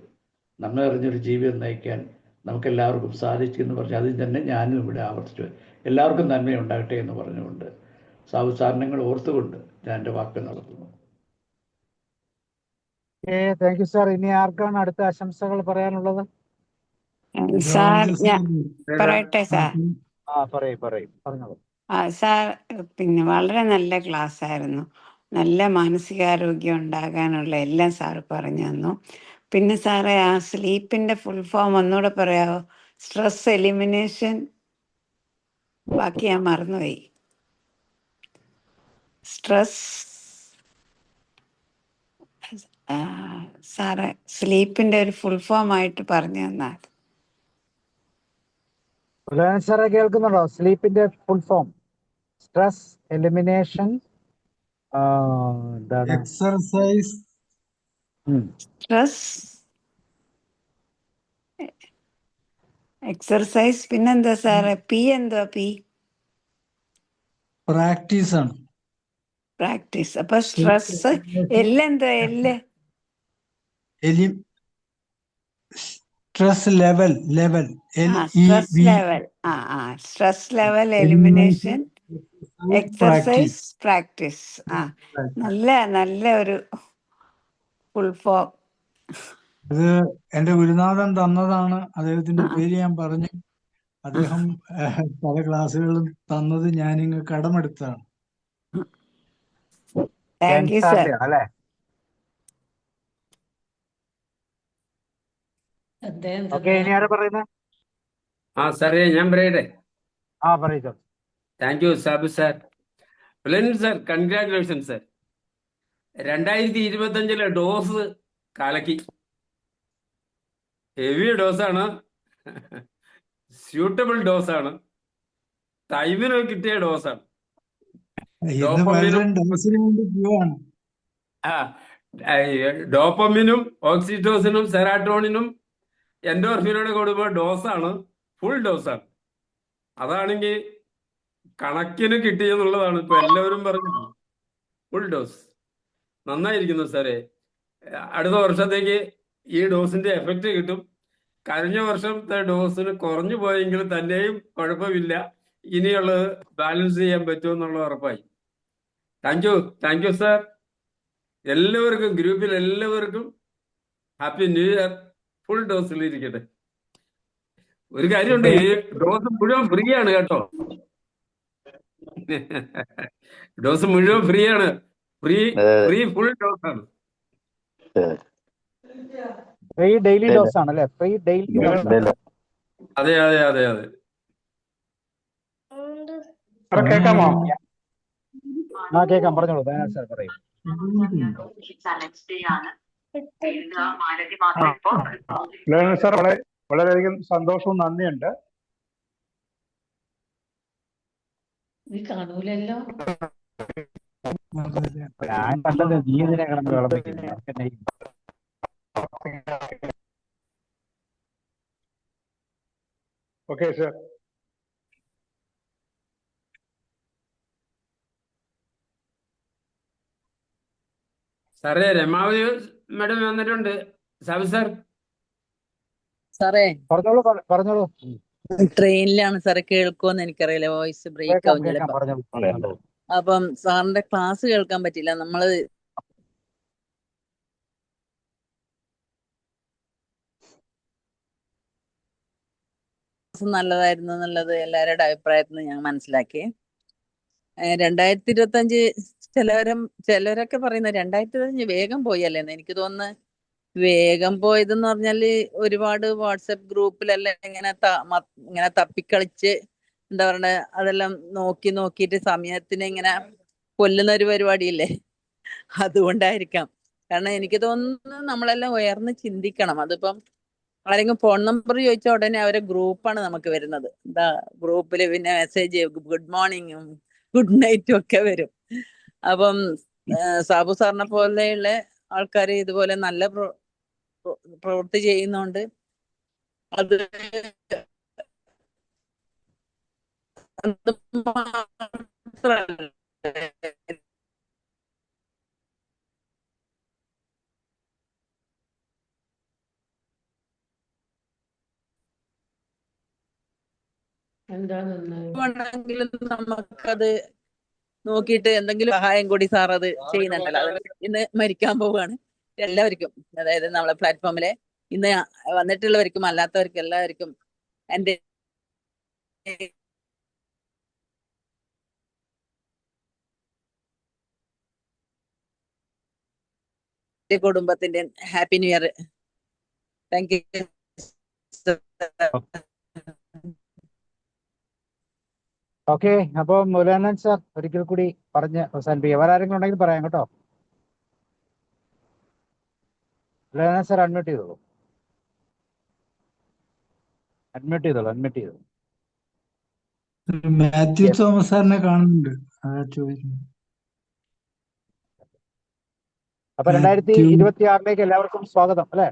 നമ്മെ അറിഞ്ഞൊരു ജീവിതം നയിക്കാൻ നമുക്കെല്ലാവർക്കും സാധിക്കുമെന്ന് പറഞ്ഞ് അതിൽ തന്നെ ഞാനും ഇവിടെ ആവർത്തിച്ചു എല്ലാവർക്കും നന്മയുണ്ടാകട്ടെ എന്ന് പറഞ്ഞുകൊണ്ട് സാഹുസാരണങ്ങൾ ഓർത്തുകൊണ്ട് ഞാൻ എൻ്റെ വാക്ക് നടത്തുന്നു. Thank you sir. ഇനി ആർക്കാണ് അടുത്ത ആശംസകൾ പറയാനുള്ളത്? സാർ ഞാൻ പറയട്ടെ സാർ? പറഞ്ഞോളൂ. സാർ പിന്നെ വളരെ നല്ല ക്ലാസ് ആയിരുന്നു. നല്ല മാനസികാരോഗ്യം ഉണ്ടാകാനുള്ള എല്ലാം സാർ പറഞ്ഞു തന്നു. പിന്നെ സാറേ ആ സ്ലീപ്പിന്റെ ഫുൾ ഫോം ഒന്നുകൂടെ പറയാമോ? സ്ട്രെസ് എലിമിനേഷൻ ബാക്കി ഞാൻ മറന്നുപോയി. സ്ട്രെസ് സാറ് സ്ലീപ്പിന്റെ ഒരു ഫുൾ ഫോം ആയിട്ട് പറഞ്ഞു തന്നാൽ. സാറേ കേൾക്കുന്നുണ്ടോ? സ്ലീപ്പിന്റെ ഫുൾ ഫോം സ്ട്രെസ് എലിമിനേഷൻ എന്താണ്? എക്സർസൈസ്, സ്ട്രെസ് എക്സർസൈസ്, പിന്നെന്താ സാറേ? പി എന്തുവാ? പി പ്രാക്ടീസ് ആണ്. പ്രാക്ടീസ്. അപ്പൊ സ്ട്രെസ് എല്ലെന്താ? Stress level stress level. Stress level elimination, exercise, practice. നല്ല ഒരു ഫുൾ ഫോം. അത് എന്റെ ഗുരുനാഥൻ തന്നതാണ്. അദ്ദേഹത്തിന്റെ പേര് ഞാൻ പറഞ്ഞു. അദ്ദേഹം പല ക്ലാസ്സുകളും തന്നത് ഞാനിങ്ങ് കടമെടുത്താണ്. Thank you sir. അല്ലേ? ഓക്കെ, ഇനി ആരാ പറയുന്നത്? സാറേ ഞാൻ പറയട്ടെ? പറയൂ. Thank you Sabu sir. Brilliant sir, congratulation sir. 2025 dose കലക്കി. ഹെവി ഡോസാണ്, സ്യൂട്ടബിൾ ഡോസാണ്, ടൈമിന് കിട്ടിയ ഡോസാണ്. ഡോപ്പമിനും ഓക്സിറ്റോസിനും സെറാട്ടോണിനും എൻഡോർഫിനോട് കൂടുമ്പോൾ ഡോസാണ്, ഫുൾ ഡോസാണ്. അതാണെങ്കിൽ കണക്കിന് കിട്ടിയെന്നുള്ളതാണ് ഇപ്പൊ എല്ലാവരും പറഞ്ഞത്. ഫുൾ ഡോസ് നന്നായിരിക്കുന്നു സാറേ. അടുത്ത വർഷത്തേക്ക് ഈ ഡോസിന്റെ എഫക്റ്റ് കിട്ടും. കഴിഞ്ഞ വർഷത്തെ ഡോസിന് കുറഞ്ഞു പോയെങ്കിൽ തന്നെയും കുഴപ്പമില്ല, ഇനിയുള്ളത് ബാലൻസ് ചെയ്യാൻ പറ്റുമെന്നുള്ള ഉറപ്പായി. Thank you sir. എല്ലാവർക്കും, ഗ്രൂപ്പിൽ എല്ലാവർക്കും ഹാപ്പി ന്യൂ ഇയർ. ഫുൾ ഡോസിലിരിക്കട്ടെ. ഒരു കാര്യമുണ്ട്, ഈ ഡോസ് മുഴുവൻ ഫ്രീ ആണ് കേട്ടോ. ഡോസ് മുഴുവൻ ഫ്രീ ആണ്. ഫ്രീ ഫുൾ ഡോസ് ആണ്. ഫ്രീ ഡെയിലി ഡോസ് ആണല്ലേ? Free daily dose. അതെ. കേൾക്കാമോ? കേൾക്കാം, പറഞ്ഞോളൂ. സാർ പറയും. സാർ, വളരെയധികം സന്തോഷവും നന്ദിയുണ്ട്. കാണൂലല്ലോ. ഞാൻ കണ്ടത് നീ ഇതിനെ കിടന്ന് വിളമ്പിക്കുന്നു. Okay sir. സാറേ, രമാവതി മാഡം വന്നിട്ടുണ്ട്. സാബു സാർ. സാറേ പറഞ്ഞോളൂ. ട്രെയിനിലാണ് സാറേ, കേൾക്കുമെന്ന് എനിക്കറിയില്ല, വോയിസ് ബ്രേക്ക് ആവും ചിലപ്പോ. അപ്പം സാറിന്റെ ക്ലാസ് കേൾക്കാൻ പറ്റില്ല. നമ്മള് നല്ലതായിരുന്നു എന്നുള്ളത് എല്ലാവരുടെ അഭിപ്രായത്തിൽ ഞാൻ മനസ്സിലാക്കി. 2025 ചിലരൊക്കെ പറയുന്നത് 2025 വേഗം പോയല്ലേന്ന്. എനിക്ക് തോന്നുന്നു വേഗം പോയതെന്ന് പറഞ്ഞാല് ഒരുപാട് വാട്സപ്പ് ഗ്രൂപ്പിലെല്ലാം ഇങ്ങനെ തപ്പിക്കളിച്ച് എന്താ പറയണ, അതെല്ലാം നോക്കിയിട്ട് സമയത്തിന് ഇങ്ങനെ കൊല്ലുന്ന ഒരു പരിപാടിയില്ലേ, അതുകൊണ്ടായിരിക്കാം. കാരണം എനിക്ക് തോന്നുന്നു നമ്മളെല്ലാം ഉയർന്ന് ചിന്തിക്കണം. അതിപ്പം ആരെങ്കിലും ഫോൺ നമ്പർ ചോദിച്ചാൽ ഉടനെ അവരെ ഗ്രൂപ്പാണ് നമുക്ക് വരുന്നത്. എന്താ ഗ്രൂപ്പിൽ പിന്നെ മെസ്സേജ് ഗുഡ് മോർണിംഗും ഗുഡ് നൈറ്റും ഒക്കെ വരും. അപ്പം സാബു സാറിനെ പോലെയുള്ള ആൾക്കാർ ഇതുപോലെ നല്ല പ്രവൃത്തി ചെയ്യുന്നോണ്ട് അത് വേണമെങ്കിലും നമുക്കത് നോക്കിയിട്ട് എന്തെങ്കിലും സഹായം കൂടി സാർ അത് ചെയ്യുന്നുണ്ടല്ലോ. അത് ഇന്ന് മരിക്കാൻ പോവുകയാണ് എല്ലാവർക്കും, അതായത് നമ്മളെ പ്ലാറ്റ്ഫോമിലെ ഇന്ന് വന്നിട്ടുള്ളവർക്കും അല്ലാത്തവർക്കും എല്ലാവർക്കും എൻ്റെ കുടുംബത്തിന്റെ happy new year. Thank you. Okay, അപ്പോൾ മൗലാന സാർ ഒരിക്കൽ കൂടി പറഞ്ഞ് അവസാനിപ്പിക്കുക. വേറെ ആരെങ്കിലും ഉണ്ടെങ്കിൽ പറയാം കേട്ടോ. മൗലാന സാർ അഡ്മിറ്റ് ചെയ്തോളൂ. മാത്യു Yes. തോമസ് സാറിനെ കാണുന്നുണ്ട്, അതാ ചോദിക്കുന്നു. അപ്പൊ 2026 എല്ലാവർക്കും സ്വാഗതം അല്ലെ.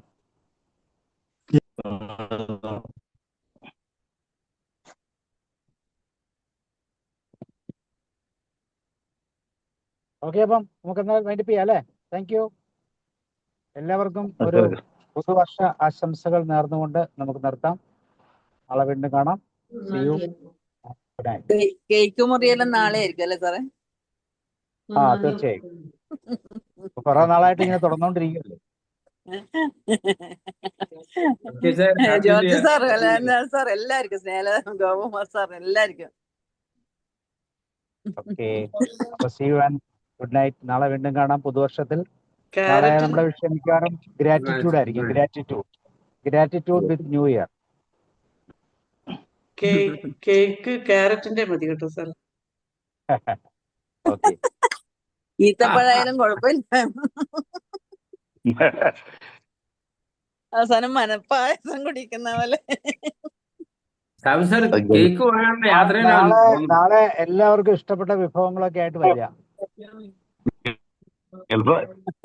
ഓക്കെ, അപ്പം നമുക്ക് എന്നാൽ വൈൻഡപ്പ് ചെയ്യാം അല്ലേ. Thank you. എല്ലാവർക്കും ഒരു പുതുവർഷ ആശംസകൾ നേർന്നുകൊണ്ട് നമുക്ക് നിർത്താം. നാളെ വീണ്ടും കാണാം. See you. Good night. Cake മുറിയെല്ലാം നാളെ ആയിരിക്കും അല്ലേ സാറേ? തീർച്ചയായും. കുറെ നാളായിട്ട് ഇങ്ങനെ തുടർന്നുകൊണ്ടിരിക്കുകയല്ലേ. ജോർജ് സാർ സാർ എല്ലാവർക്കും സ്നേഹം, ഗോപകുമാർ സാർ എല്ലാവർക്കും. ഓക്കെ, അപ്പൊ see you and good night. നാളെ വീണ്ടും കാണാം പുതുവർഷത്തിൽ. നാളെ നമ്മുടെ വിഷയം മിക്കവാറും ഗ്രാറ്റിറ്റ്യൂഡ് ആയിരിക്കും. Gratitude with new year. Cake ക്യാരറ്റിന്റെ മതി കേട്ടോ സാർ. ഓക്കെ, ഈത്തപ്പഴായാലും കുഴപ്പമില്ല. അവസാനം മനപ്പായസം കുടിക്കുന്ന പോലെ. കേക്ക് വാങ്ങാനുള്ള യാത്രയിലാണ്. നാളെ എല്ലാവർക്കും ഇഷ്ടപ്പെട്ട വിഭവങ്ങളൊക്കെ ആയിട്ട് വരിക.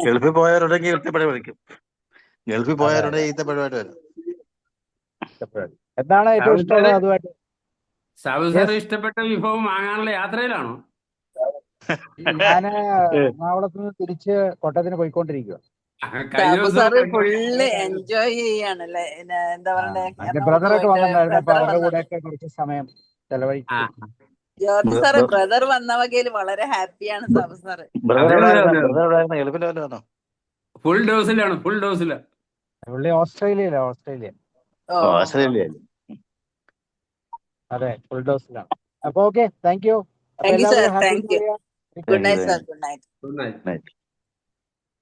ഗൾഫിൽ പോയവരുണ്ടെങ്കിൽ ഈത്തപ്പഴം വിളിക്കും. ഗൾഫിൽ പോയവരുണ്ടെങ്കിൽ ഈത്തപ്പഴമായിട്ട് വരും. എന്താണ് ഏറ്റവും ഇഷ്ടമുള്ളത് അതുമായിട്ട്? സാബു സാർ ഇഷ്ടപ്പെട്ട വിഭവം വാങ്ങാനുള്ള യാത്രയിലാണോ? ഞാന് എറണാകുളത്ത് നിന്ന് തിരിച്ച് കോട്ടയത്തിന് പോയിക്കൊണ്ടിരിക്കുക. സാബു സാറ് ഫുള്ള് എൻജോയ് ചെയ്യാണല്ലേ. എന്താ എന്റെ ബ്രദറൊക്കെ വന്നിട്ടുണ്ടായിരുന്നു. അപ്പൊ അവരുടെ കൂടെ ഒക്കെ കുറച്ച് സമയം ചെലവഴിച്ചു. ജോർജ് സാറ് ബ്രദർ വന്ന വകയില് വളരെ ഹാപ്പിയാണ് സാബു സാറ്. ഫുൾ ഡോസിലാണ്. പുള്ളി ഓസ്ട്രേലിയ. അതെ, ഫുൾ ഡോസിലാണ്. അപ്പൊ okay, thank you. Thank you sir. Thank you. Good night sir. Good night.